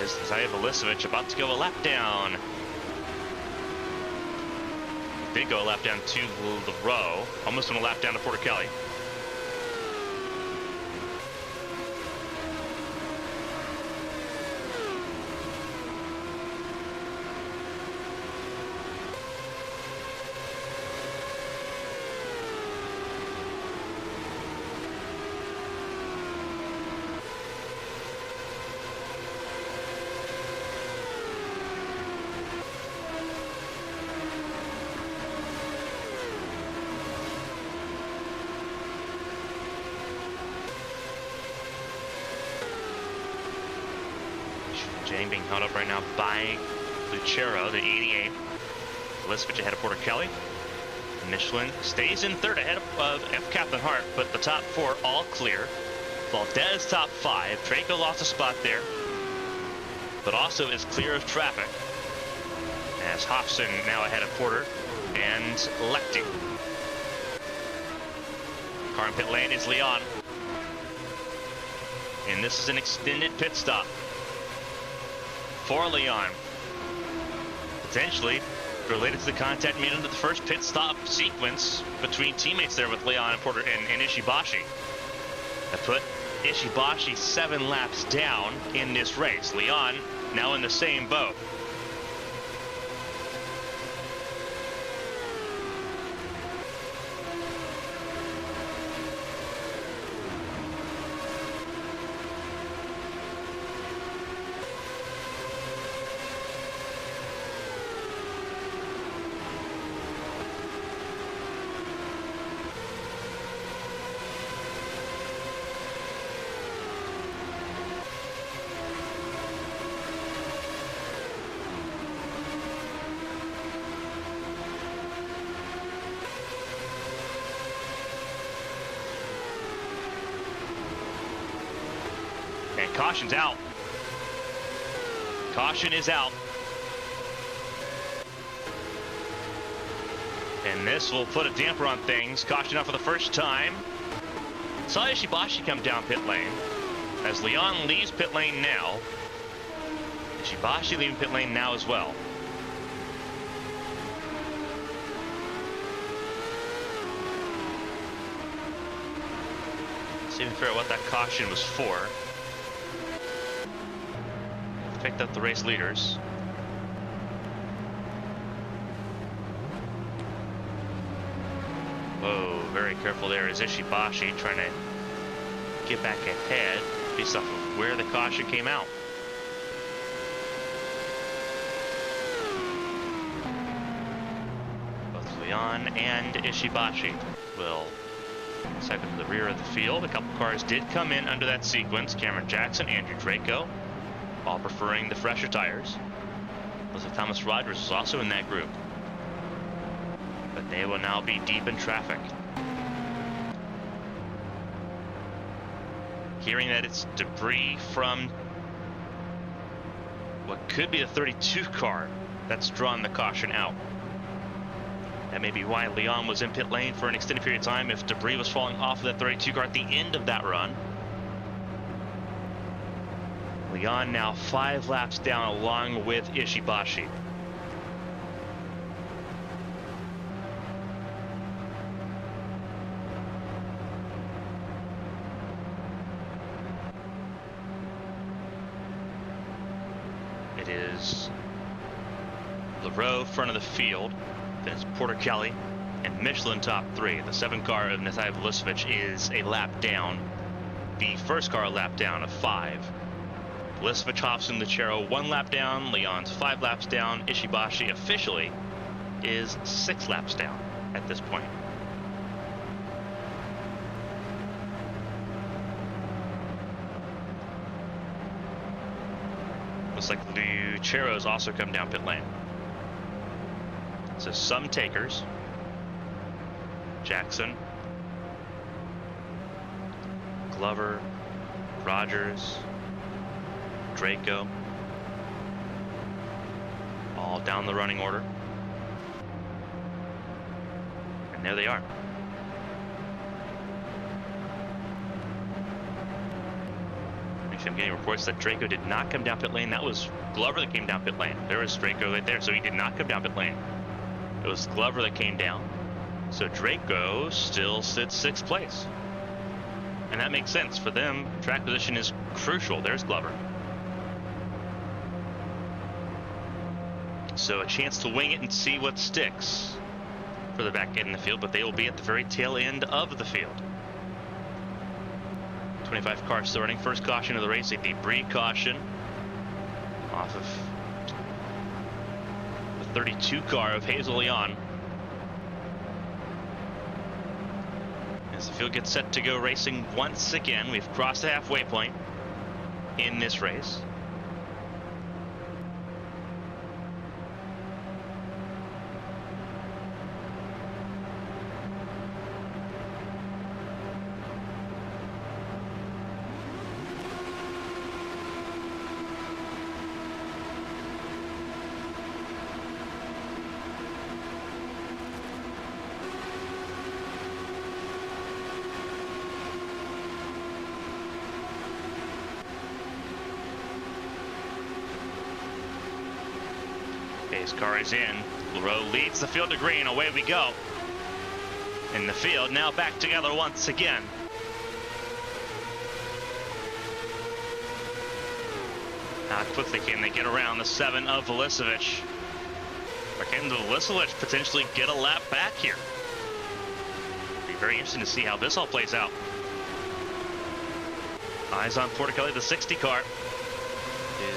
Is Nazareth about to go a lap down? Did go a lap down to LaRoe. Almost went a lap down to Porter Kelly. Jane being held up right now by Lucero, the 88. Lisevich ahead of Porter Kelly. Michelin stays in third ahead of Captain Hart, but the top four all clear. Valdez top five. Draco lost a spot there, but also is clear of traffic. As Hobson now ahead of Porter and Lechty. Car in pit lane is Leon. And this is an extended pit stop for Leon. Potentially related to the contact made into the first pit stop sequence between teammates there with Leon and Porter and Ishibashi. That put Ishibashi 7 laps down in this race. Leon now in the same boat. And caution's out. Caution is out. And this will put a damper on things. Caution out for the first time. Saw Ishibashi come down pit lane. As Leon leaves pit lane now. Ishibashi leaving pit lane now as well. See if we can figure out what that caution was for. Picked up the race leaders. Whoa, very careful there is Ishibashi trying to get back ahead based off of where the caution came out. Both Leon and Ishibashi will cycle to the rear of the field. A couple cars did come in under that sequence. Cameron Jackson, Andrew Draco, all preferring the fresher tires. Looks like Thomas Rogers is also in that group. But they will now be deep in traffic. Hearing that it's debris from what could be the 32 car that's drawn the caution out. That may be why Leon was in pit lane for an extended period of time, if debris was falling off of that 32 car at the end of that run. Leon now 5 laps down along with Ishibashi. It is LaRoe front of the field, then it's Porter Kelly and Michelin top 3. The 7 car of Nazareth is a lap down. The first car a lap down of 5. Lisevich, Hobson, Lucero 1 lap down. Leon's 5 laps down. Ishibashi officially is 6 laps down at this point. Looks like Lucero's also come down pit lane. So some takers. Jackson, Glover, Rogers, Draco, down the running order. And there they are. Actually, I'm getting reports that Draco did not come down pit lane. That was Glover that came down pit lane. There was Draco right there, so he did not come down pit lane. It was Glover that came down. So Draco still sits 6th place. And that makes sense. For them, track position is crucial. There's Glover. So a chance to wing it and see what sticks for the back end of the field, but they will be at the very tail end of the field. 25 cars starting. First caution of the race, a debris caution off of the 32 car of Hazel Leon. As the field gets set to go racing once again, we've crossed the halfway point in this race. His car is in. LaRoe leads the field to green. Away we go. In the field, now back together once again. How quickly can they get around the 7 of Velicevic? Or can Velicevic potentially get a lap back here? It'll be very interesting to see how this all plays out. Eyes on Porticelli, the 60 car.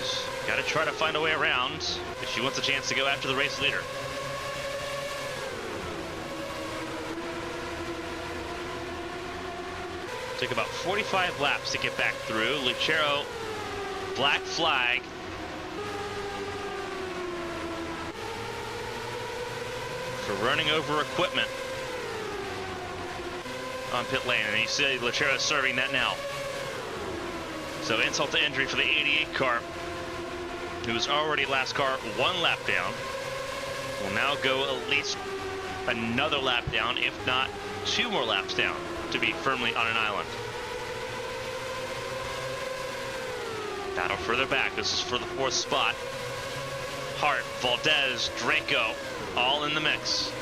Is got to try to find a way around if she wants a chance to go after the race leader. Took about 45 laps to get back through. Lucero, black flag. For running over equipment on pit lane, and you see Lucero serving that now. So insult to injury for the 88 car, who was already last car 1 lap down. Will now go at least another lap down, if not 2 more laps down, to be firmly on an island. Battle further back. This is for the 4th spot. Hart, Valdez, Draco, all in the mix.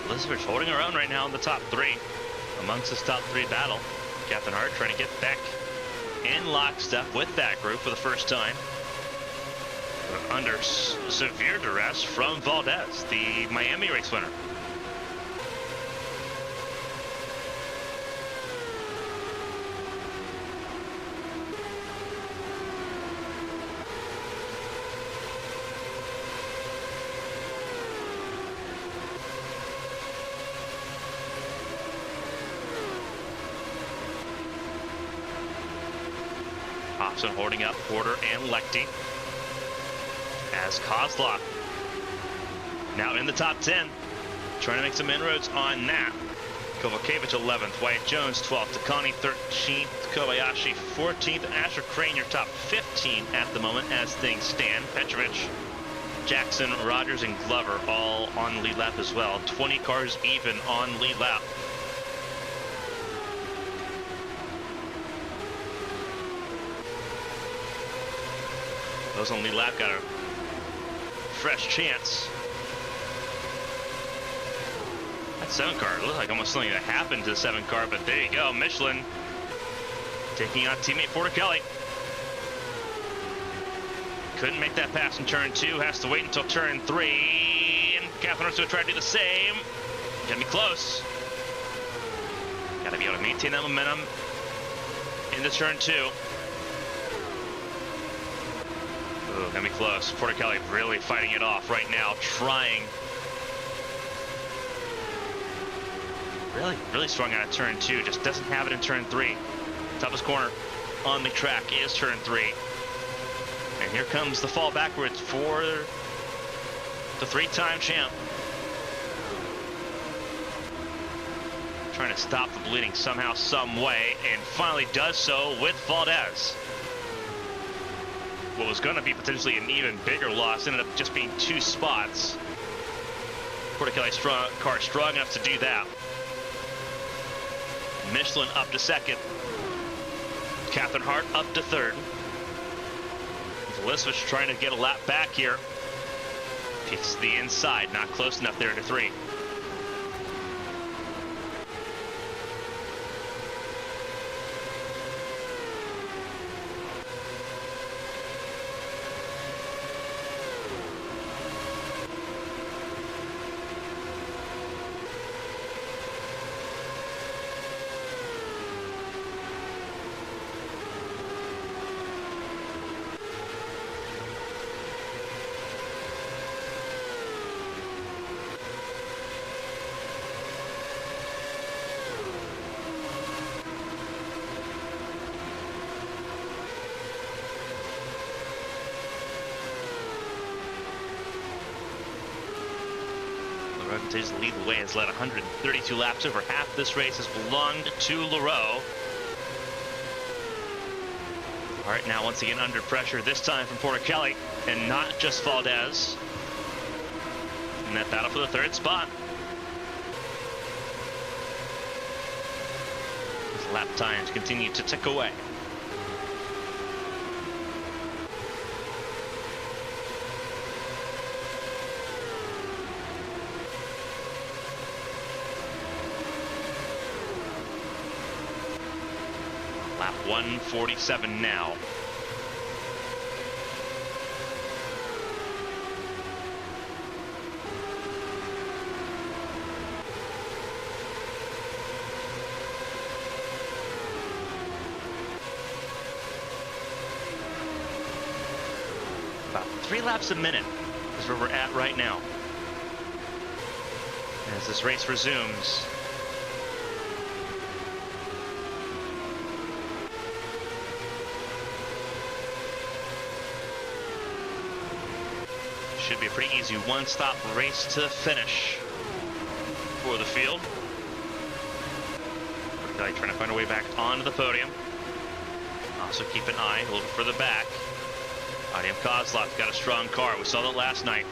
Elizabeth holding her own right now in the top 3. Amongst this top 3 battle. Captain Hart trying to get back in lockstep with that group for the first time. Under severe duress from Valdez, the Miami race winner. Jackson holding up Porter and Lechty. As Kozlov now in the top 10, trying to make some inroads on that. Kovacevic 11th, Wyatt Jones 12th, Takani 13th, Kobayashi 14th, and Asher Crane your top 15 at the moment as things stand. Petrovic, Jackson, Rogers, and Glover all on the lead lap as well. 20 cars even on lead lap. Those on lead lap got a fresh chance. That 7 car looked like almost something that happened to the 7 car, but there you go. Michelin taking on teammate Porter Kelly. Couldn't make that pass in turn 2. Has to wait until turn 3. And Catherine going to try to do the same. Gonna be close. Got to be able to maintain that momentum into turn 2. Ooh, gonna be close. Porter Kelly really fighting it off right now, trying. Really strong out of turn 2. Just doesn't have it in turn 3. Toughest corner on the track is turn 3. And here comes the fall backwards for the 3-time champ. Trying to stop the bleeding somehow, some way, and finally does so with Valdez. What was going to be potentially an even bigger loss ended up just being 2 spots. Porter Kelly's car strong enough to do that. Michelin up to 2nd. Catherine Hart up to 3rd. Velisovich trying to get a lap back here. It's the inside, not close enough there to 3. Continues to lead the way, has led 132 laps. Over half this race has belonged to Leroux. All right, now once again under pressure, this time from Porter Kelly, and not just Valdez. In that battle for the 3rd spot. His lap times continue to tick away. Lap 147 now. About 3 laps a minute is where we're at right now. As this race resumes. Should be a pretty easy one-stop race to the finish for the field. Trying to find a way back onto the podium. Also keep an eye a little further back. Vadim Kozlov's got a strong car. We saw that last night.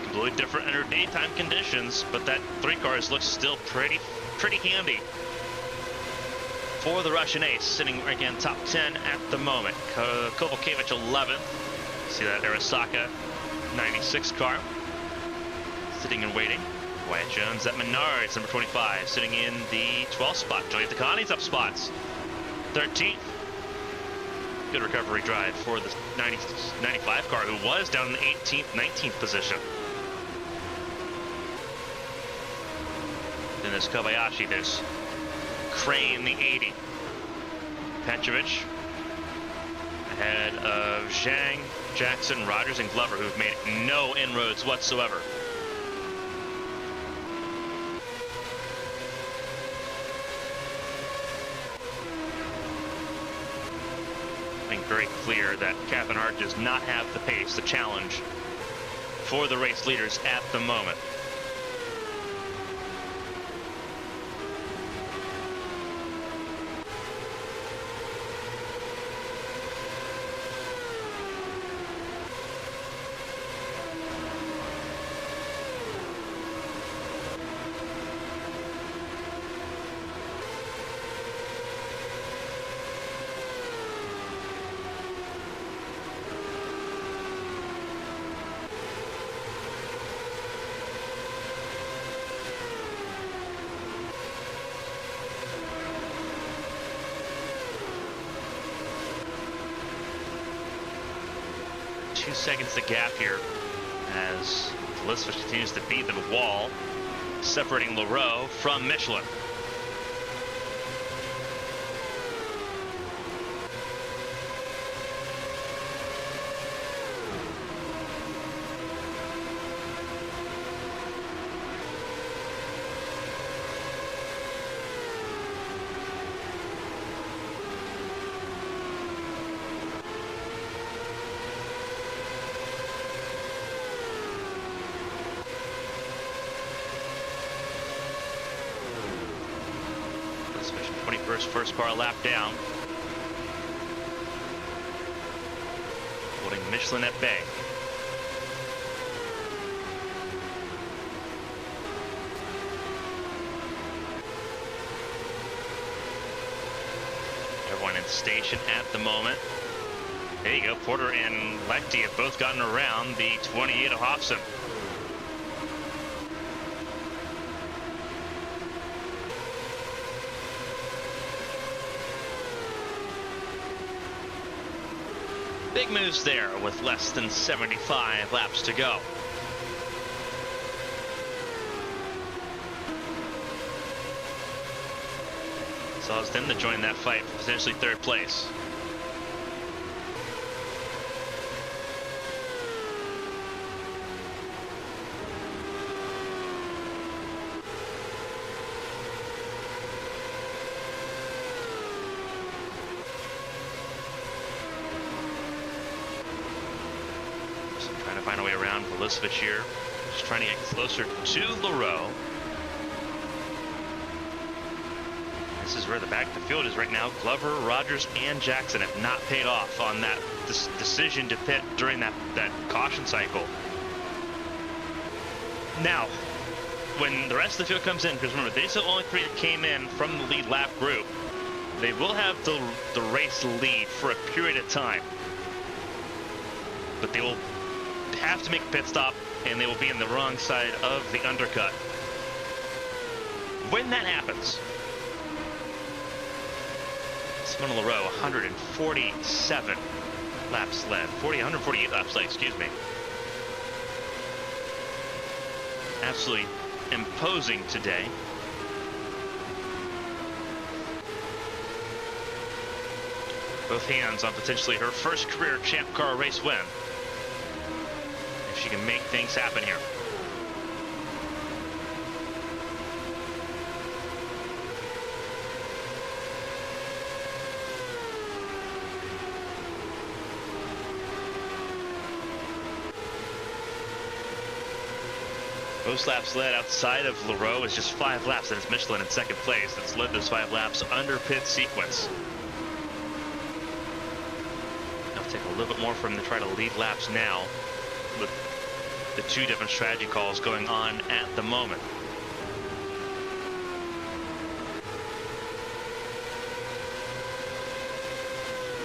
Completely different under daytime conditions, but that 3 cars looks still pretty handy for the Russian ace, sitting again top 10 at the moment. Kovacevic 11th. See that Arasaka 96 car sitting and waiting. Wyatt Jones at Menards, number 25, sitting in the 12th spot. Joey Takani's up spots. 13th. Good recovery drive for the 95 car, who was down in the 18th, 19th position. Then there's Kobayashi, there's Crane, the 80. Petrovic ahead of Zhang, Jackson, Rogers, and Glover, who've made no inroads whatsoever. Being very clear that Catherine Hart does not have the pace, the challenge for the race leaders at the moment. Seconds the gap here as Elizabeth continues to beat the wall, separating Leroux from Michelin. First car lap down, holding Michelin at bay. Everyone in station at the moment. There you go, Porter and Lechty have both gotten around the 28 of Hobson. Big moves there with less than 75 laps to go. So allows them to join that fight for potentially third place. Find a way around Vulisevich here, just trying to get closer to Leroux. This is where the back of the field is right now. Glover, Rogers, and Jackson have not paid off on that decision to pit during that caution cycle. Now, when the rest of the field comes in, because remember, these are the only three that came in from the lead lap group, they will have the race lead for a period of time. But they will have to make a pit stop, and they will be in the wrong side of the undercut. When that happens, Simone Leroux, 147 laps led, 148 laps led, excuse me. Absolutely imposing today. Both hands on potentially her first career Champ Car race win. She can make things happen here. Most laps led outside of Leroux is just 5 laps, and it's Michelin in second place that's led those 5 laps under pit sequence. It'll take a little bit more for him to try to lead laps now, with the 2 different strategy calls going on at the moment.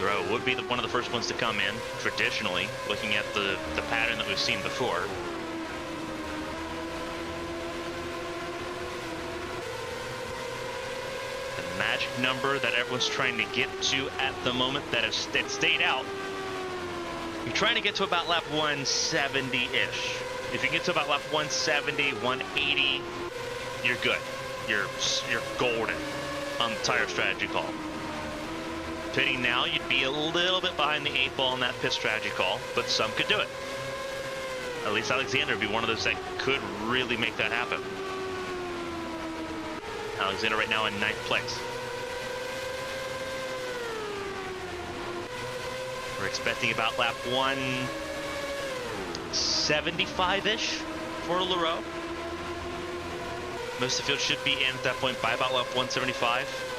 Leroux would be one of the first ones to come in, traditionally, looking at the pattern that we've seen before. The magic number that everyone's trying to get to at the moment that has stayed out. You're trying to get to about lap 170-ish. If you get to about lap 170, 180, you're good. You're golden on the tire strategy call. Pitting now, you'd be a little bit behind the 8 ball on that pit strategy call, but some could do it. At least Alexander would be one of those that could really make that happen. Alexander right now in 9th place. We're expecting about lap 175-ish for Leroux. Most of the field should be in at that point by about lap 175.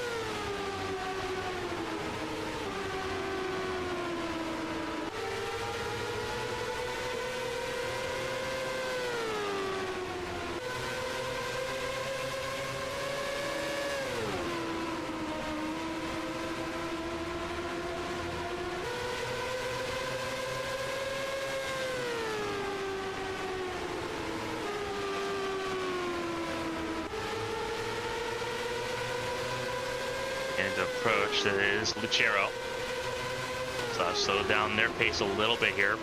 And approach that is Lucero. So I've slowed down their pace a little bit here.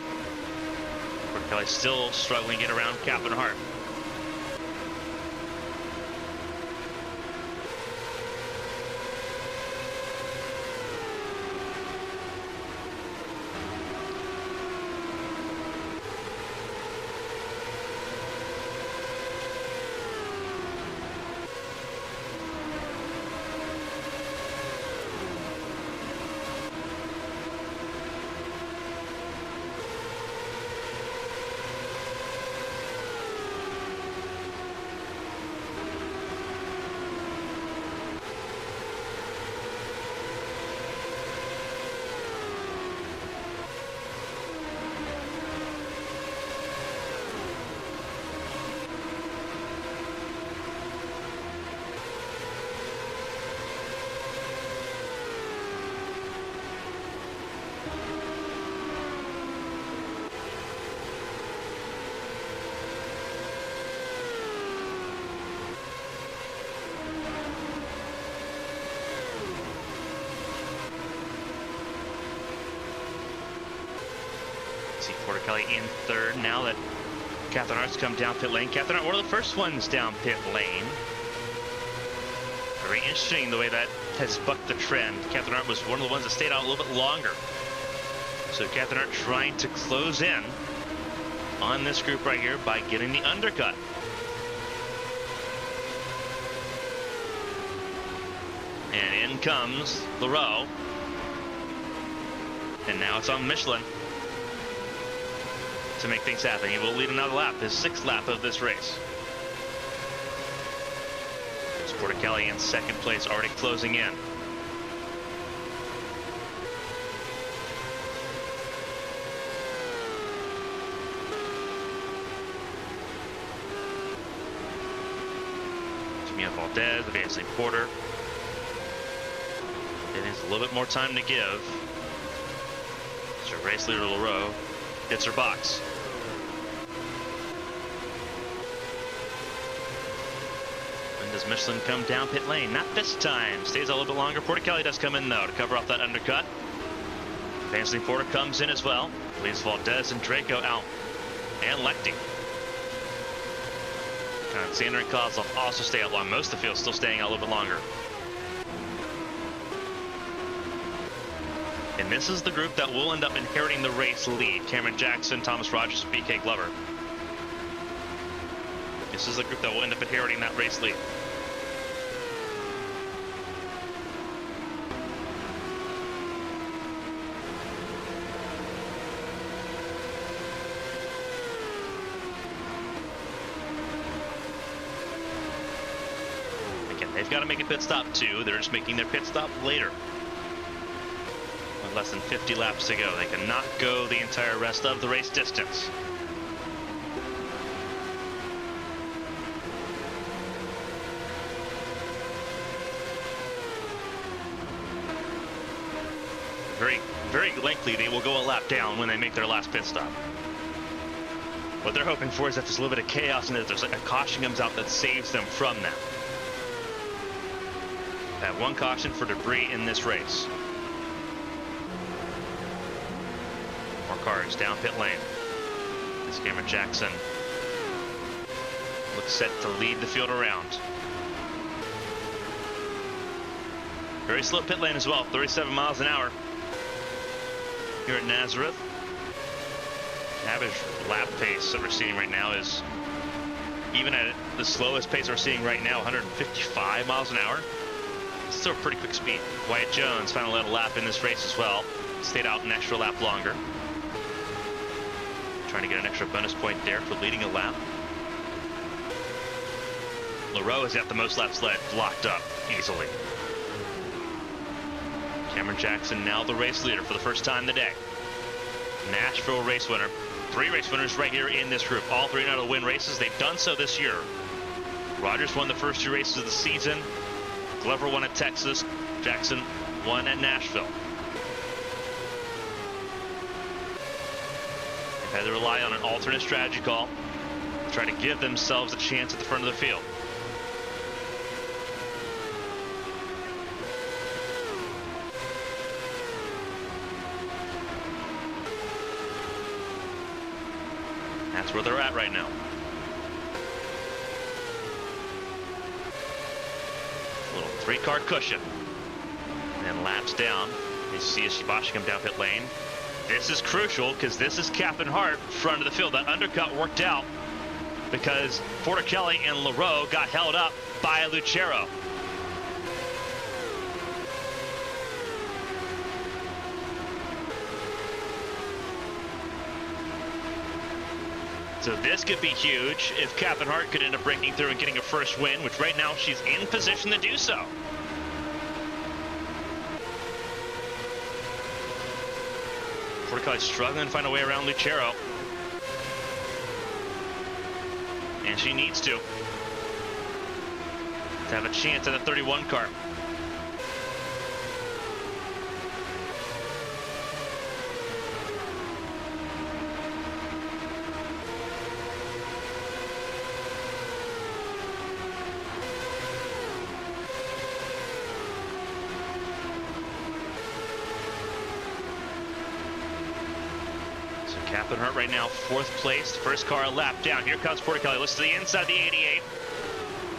We're probably still struggling to get around Cap and Hart. See Porter-Kelly in third now that Catherine Hart's come down pit lane. Catherine Hart, one of the first ones down pit lane. Very interesting the way that has bucked the trend. Catherine Hart was one of the ones that stayed out a little bit longer. So Catherine Hart trying to close in on this group right here by getting the undercut. And in comes Leroux. And now it's on Michelin to make things happen. He will lead another lap, his 6th lap of this race. There's Porter-Kelly in 2nd place, already closing in. Jimmy Valdez, advancing Porter. It is a little bit more time to give. So race leader Leroux hits her box. When does Michelin come down pit lane? Not this time. Stays a little bit longer. Porter-Kelly does come in though to cover off that undercut. Anthony Porter comes in as well. Leaves Valdez and Draco out. And Lechty. Sienna and Kozlov also stay out long. Most of the field still staying out a little bit longer. And this is the group that will end up inheriting the race lead. Cameron Jackson, Thomas Rogers, BK Glover. This is the group that will end up inheriting that race lead. Again, they've got to make a pit stop too. They're just making their pit stop later. With less than 50 laps to go. They cannot go the entire rest of the race distance. Very likely they will go a lap down when they make their last pit stop. What they're hoping for is that there's a little bit of chaos and that there's like a caution comes out that saves them from that. Have one caution for debris in this race. More cars down pit lane. This Cameron Jackson looks set to lead the field around. Very slow pit lane as well, 37 miles an hour. Here at Nazareth. Average lap pace that we're seeing right now is, even at the slowest pace we're seeing right now, 155 miles an hour. Still a pretty quick speed. Wyatt Jones finally led a lap in this race as well. stayed out an extra lap longer. Trying to get an extra bonus point there for leading a lap. LaRoe has got the most laps led locked up easily. Cameron Jackson now the race leader for the first time today. Nashville race winner. 3 race winners right here in this group. All 3 now to win races. They've done so this year. Rogers won the first 2 races of the season. Glover won at Texas. Jackson won at Nashville. They've had to rely on an alternate strategy call to try to give themselves a chance at the front of the field. That's where they're at right now. A little 3-car cushion. And laps down. You see Ishibashi come down pit lane. This is crucial because this is Cap and Hart front of the field. That undercut worked out because Porter Kelly and LaRoe got held up by Lucero. So this could be huge if Cap and Hart could end up breaking through and getting a first win, which right now she's in position to do so. Porter Kelly struggling to find a way around Lucero. And she needs to have a chance at a 31 car. Cap and Hart right now 4th place, first car a lap down. Here comes Porter Kelly. Looks to the inside the 88.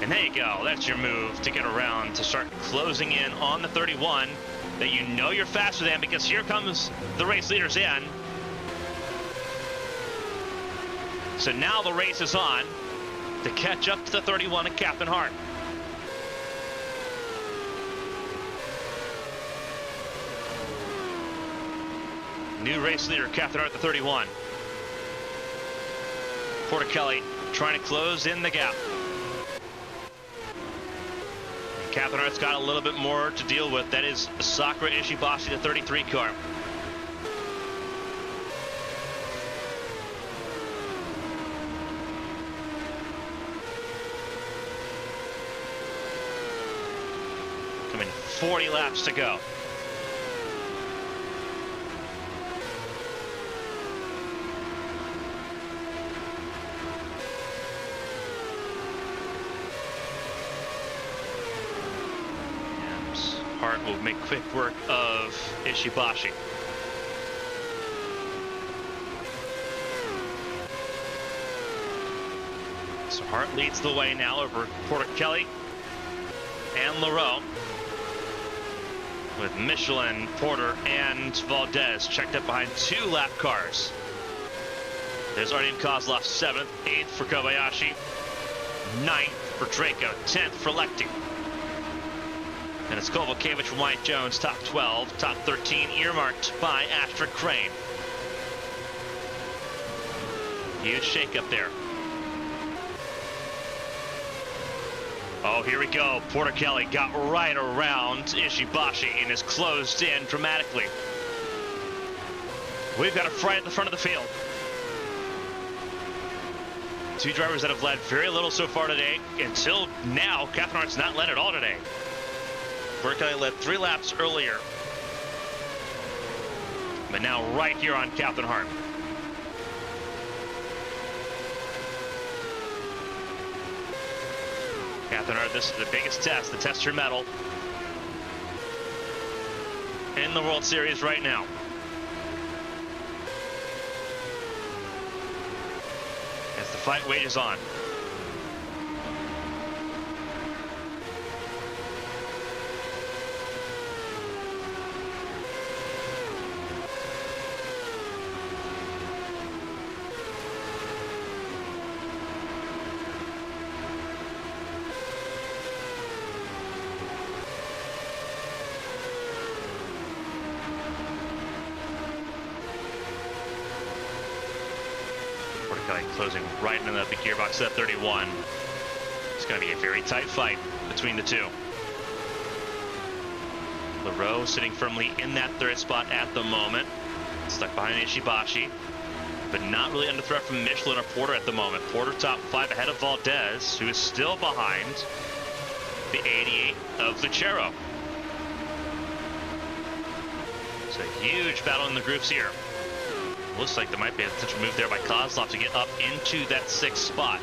And there you go. That's your move to get around to start closing in on the 31 that you know you're faster than, because here comes the race leaders in. So now the race is on to catch up to the 31 at Cap and Hart. New race leader, Captain Hart, the 31. Porter Kelly trying to close in the gap. And Captain Hart's got a little bit more to deal with. That is Sakura Ishibashi, the 33 car. Coming 40 laps to go. Hart will make quick work of Ishibashi. So Hart leads the way now over Porter Kelly and LaRoe, with Michelin, Porter, and Valdez checked up behind 2 lap cars. There's Artem Kozlov 7th, 8th for Kobayashi, 9th for Draco, 10th for Lecty. And it's Kovalkiewicz from White Jones, top 12, top 13 earmarked by Astrid Crane. Huge shakeup there. Oh, here we go. Porter Kelly got right around Ishibashi and is closed in dramatically. We've got a fight at the front of the field. 2 drivers that have led very little so far today. Until now, Captain Hart's not led at all today. Porter Kelly led 3 laps earlier, but now right here on Captain Hart. Captain Hart, this is the biggest test, to test her mettle in the World Series right now. As the fight wages on. Porticali closing right into the gearbox at 31. It's going to be a very tight fight between the two. LaRoe sitting firmly in that third spot at the moment. Stuck behind Ishibashi, but not really under threat from Michelin or Porter at the moment. Porter top 5 ahead of Valdez, who is still behind the 88 of Lucero. It's a huge battle in the groups here. Looks like there might be a potential move there by Kozlov to get up into that 6th spot.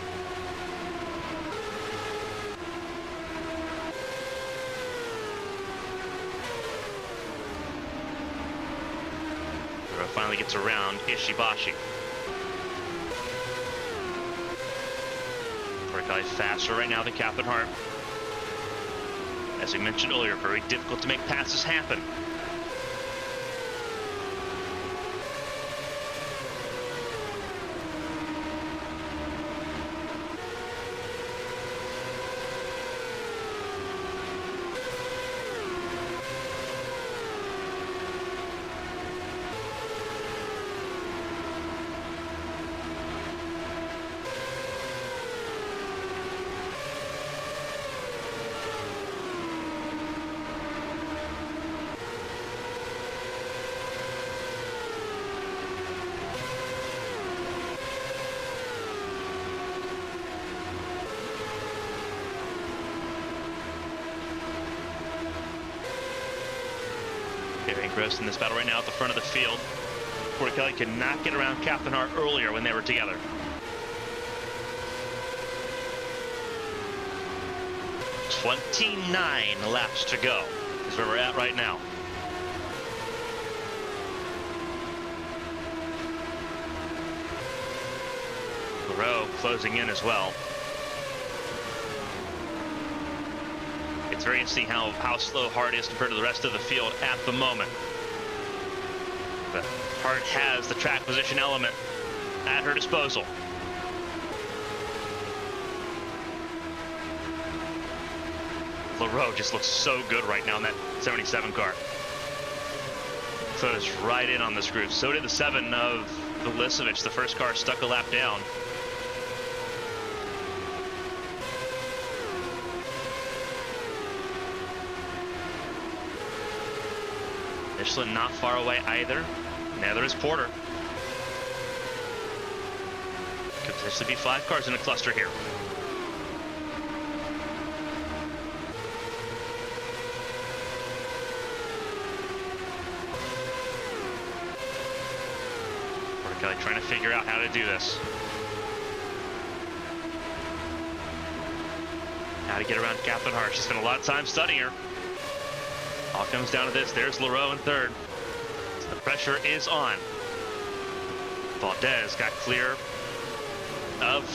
Finally gets around Ishibashi. Porticali faster right now than Captain Hart. As we mentioned earlier, very difficult to make passes happen. Engrossed in this battle right now at the front of the field. Porticali could not get around Captain Hart earlier when they were together. "29 laps to go" is where we're at right now. LaRoe closing in as well. It's very interesting how slow Hart is compared to the rest of the field at the moment. But Hart has the track position element at her disposal. LaRoe just looks so good right now in that 77 car. Closed right in on this group. So did the 7 of Vulisevich. The first car stuck a lap down. Michelin not far away either. Neither is Porter. Could potentially be 5 cars in a cluster here. Porticali trying to figure out how to do this. How to get around Captain Hart. She spent a lot of time studying her. All comes down to this. There's LaRoe in third. So the pressure is on. Valdez got clear of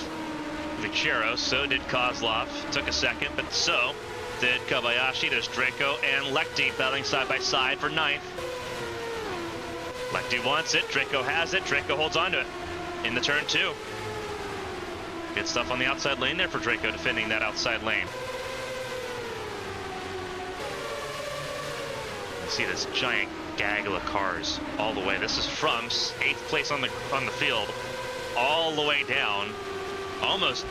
Lucero. So did Kozlov. Took a second, but so did Kobayashi. There's Draco and Lechty battling side by side for 9th. Lechty wants it. Draco has it. Draco holds on to it in the turn 2. Good stuff on the outside lane there for Draco, defending that outside lane. See this giant gaggle of cars all the way. This is from 8th place on the field all the way down, almost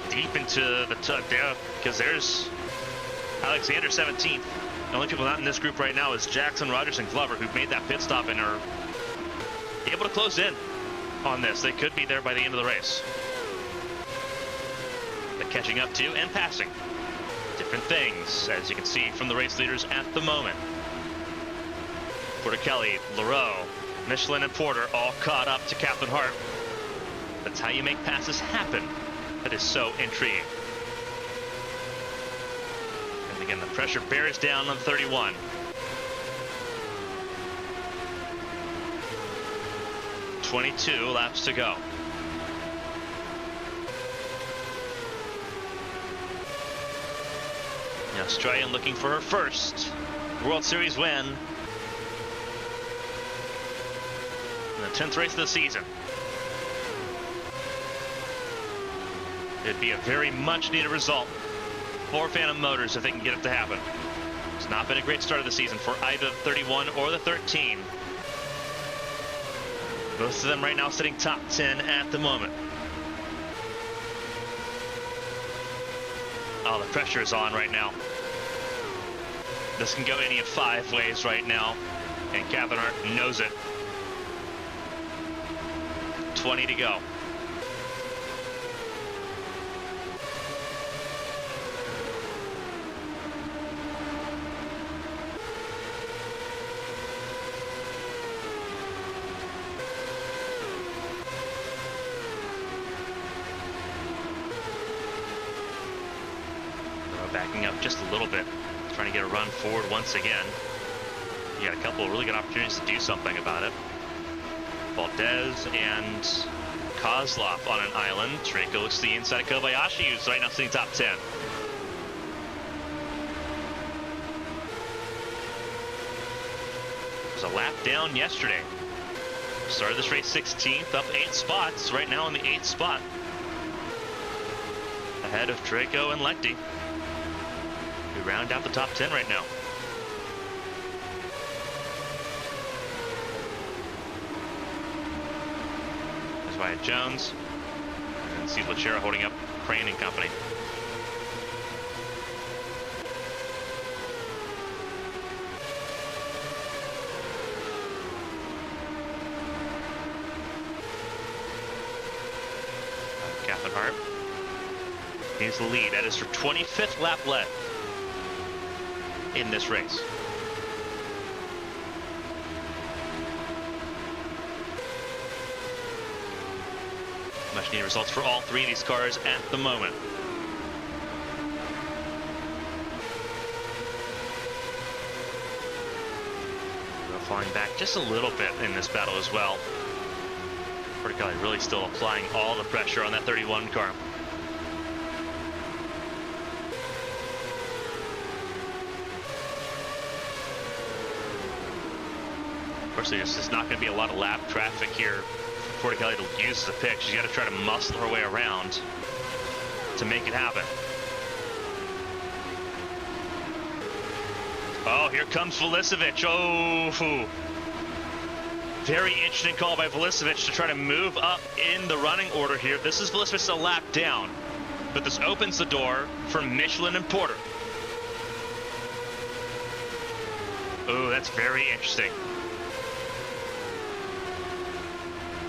deep into the tug there, because there's Alexander 17th. The only people not in this group right now is Jackson, Rogers, and Glover, who've made that pit stop and are able to close in on this. They could be there by the end of the race. But catching up to and passing different things, as you can see from the race leaders at the moment. Porticali, LaRoe, Michelin, and Porter all caught up to Captain Hart. That's how you make passes happen. That is so intriguing. And again, the pressure bears down on 31. "22 laps to go." The Australian looking for her first World Series win. The 10th race of the season. It'd be a very much needed result for Phantom Motors if they can get it to happen. It's not been a great start of the season for either the 31 or the 13. Both of them right now sitting top 10 at the moment. Oh, the pressure is on right now. This can go any of 5 ways right now, and Cavanagh knows it. 20 to go. Backing up just a little bit, trying to get a run forward once again. You got a couple of really good opportunities to do something about it. Valdez and Kozlov on an island. Draco looks to the inside of Kobayashi, who's right now sitting top 10. It was a lap down yesterday. Started this race 16th, up 8 spots, right now in the 8th spot. Ahead of Draco and Lecty. We round out the top 10 right now. There's Wyatt Jones. And Steve Lachera holding up Crane and company. Catherine Hart. He's the lead. That is her 25th lap left in this race. Much needed results for all 3 of these cars at the moment. We're falling back just a little bit in this battle as well. Porticali really still applying all the pressure on that 31 car. Of course, there's just not going to be a lot of lap traffic here for Porticali to use as a pick. She's got to try to muscle her way around to make it happen. Oh, here comes Velicevic. Oh, very interesting call by Velicevic to try to move up in the running order here. This is Velicevic a lap down, but this opens the door for Michelin and Porter. Oh, that's very interesting.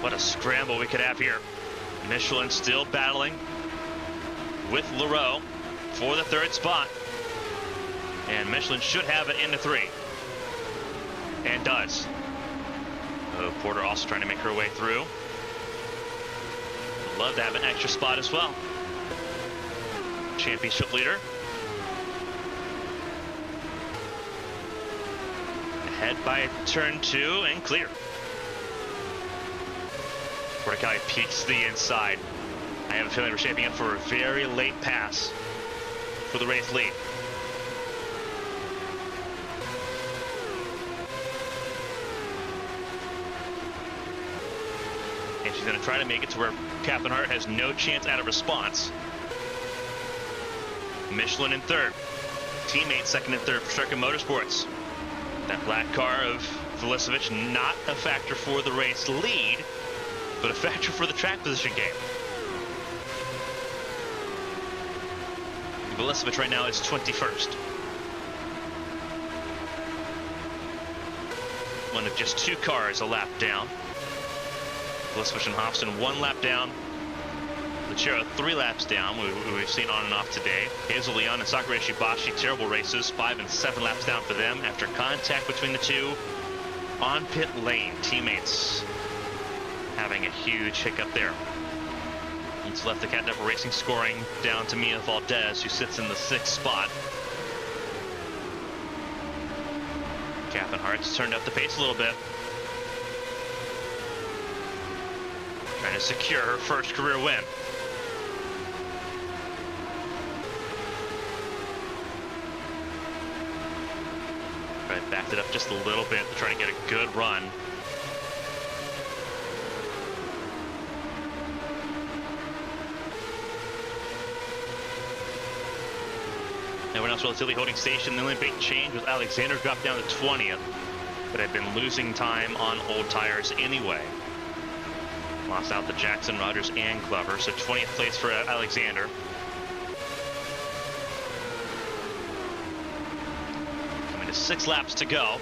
What a scramble we could have here. Michelin still battling with Leroux for the 3rd spot. And Michelin should have it into 3. And does. Oh, Porter also trying to make her way through. Would love to have an extra spot as well. Championship leader. Ahead by turn 2 and clear. Porticali peeks to the inside. I have a feeling we're shaping up for a very late pass for the race lead. And she's going to try to make it to where Cappenhart has no chance at a response. Michelin in 3rd. Teammates 2nd and 3rd for Striker Motorsports. That black car of Velicevic not a factor for the race lead, but a factor for the track position game. Velicevic right now is 21st. One of just 2 cars a lap down. Velicevic and Hobson 1 lap down. Lachero 3 laps down, we've seen on and off today. Hazel Leon and Sakura Shibashi, terrible races, 5 and 7 laps down for them after contact between the 2 on pit lane. Teammates having a huge hiccup there. It's left the Cat Devil Racing scoring down to Mia Valdez, who sits in the 6th spot. Captain Hart's turned up the pace a little bit. Trying to secure her first career win. Right, backed it up just a little bit to try to get a good run. Everyone else relatively holding station. The only big change was Alexander dropped down to 20th, but had been losing time on old tires anyway. Lost out to Jackson, Rogers, and Glover. So 20th place for Alexander. Coming to 6 laps to go.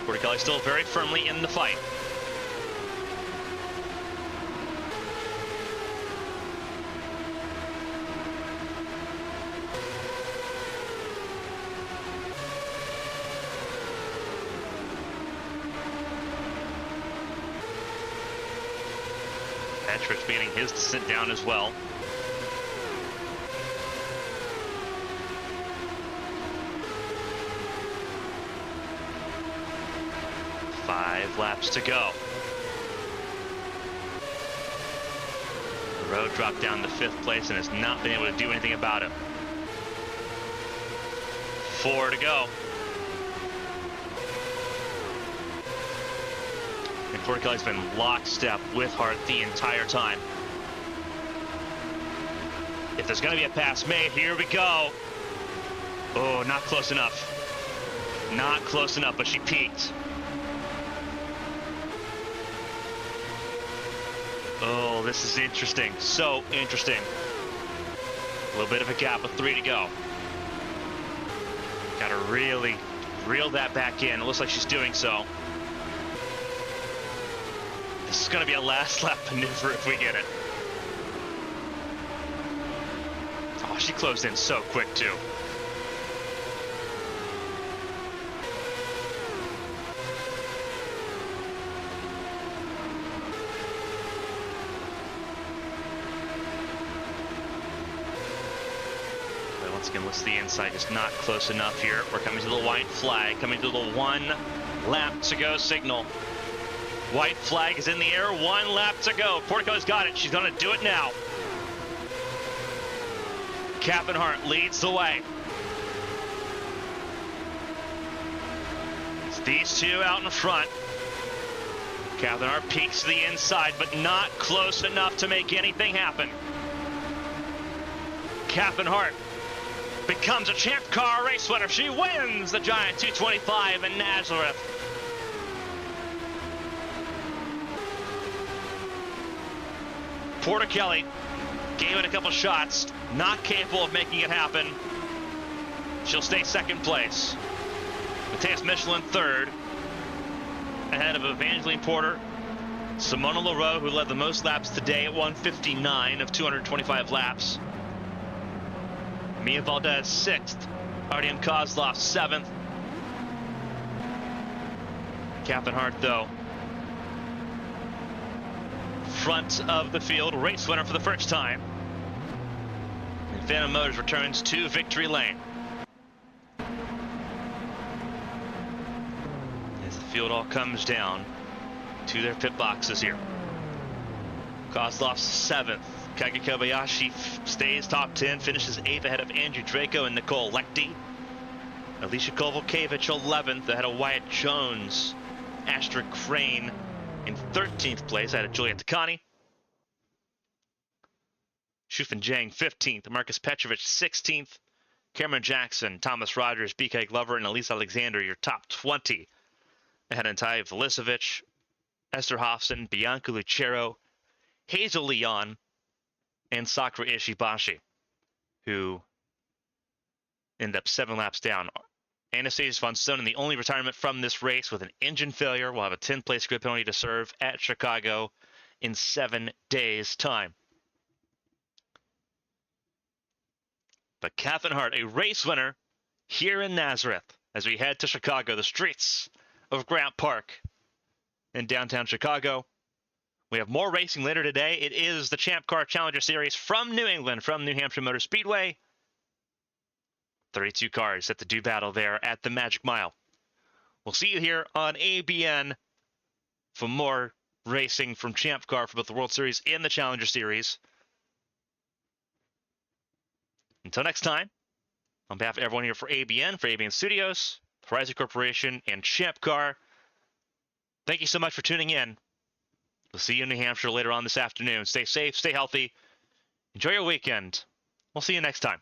Portichelli still very firmly in the fight. Petrich beginning his descent down as well. Five laps to go. The road dropped down to 5th place and has not been able to do anything about it. 4 to go. And Portichelli's been lockstep with Hart the entire time. If there's going to be a pass made, here we go. Oh, not close enough. Not close enough, but she peaked. Oh, this is interesting. So interesting. A little bit of a gap with 3 to go. Got to really reel that back in. It looks like she's doing so. This is going to be a last lap maneuver if we get it. Oh, she closed in so quick too. But once again, what's the inside? Just not close enough here. We're coming to the white flag, coming to the 1 lap to go signal. White flag is in the air, 1 lap to go. Portichelli's got it. She's going to do it now. Hart leads the way. It's these two out in front. Hart peeks to the inside, but not close enough to make anything happen. Hart becomes a Champ Car race winner. She wins the Giant 225 in Nazareth. Portichelli gave it a couple shots, not capable of making it happen. She'll stay 2nd place. Mateus Michelin 3rd, ahead of Evangeline Porter. Simona Leroux, who led the most laps today at 159 of 225 laps. Mia Valdez 6th. Artyom Kozlov 7th. Hart, though, front of the field, race winner for the first time. And Phantom Motors returns to victory lane. As the field all comes down to their pit boxes here. Kozlov's 7th. Kage Kobayashi stays top 10, finishes 8th ahead of Andrew Draco and Nicole Lechty. Alicia Kovalkiewicz 11th ahead of Wyatt Jones. Astrid Crane in 13th place ahead of Juliet Takani. Shufan Jang 15th, Marcus Petrovich 16th. Cameron Jackson, Thomas Rogers, BK Glover, and Elise Alexander, your top 20. Ahead of Ty Velisevich, Esther Hofson, Bianca Lucero, Hazel Leon, and Sakura Ishibashi, who end up 7 laps down. Anastasia von Stonen, the only retirement from this race with an engine failure, will have a 10th-place grid penalty to serve at Chicago in 7 days' time. But Katherine Hart, a race winner here in Nazareth as we head to Chicago, the streets of Grant Park in downtown Chicago. We have more racing later today. It is the Champ Car Challenger Series from New England, from New Hampshire Motor Speedway. 32 cars set to do battle there at the Magic Mile. We'll see you here on ABN for more racing from Champ Car for both the World Series and the Challenger Series. Until next time, on behalf of everyone here for ABN Studios, Horizon Corporation, and Champ Car, thank you so much for tuning in. We'll see you in New Hampshire later on this afternoon. Stay safe, stay healthy, enjoy your weekend. We'll see you next time.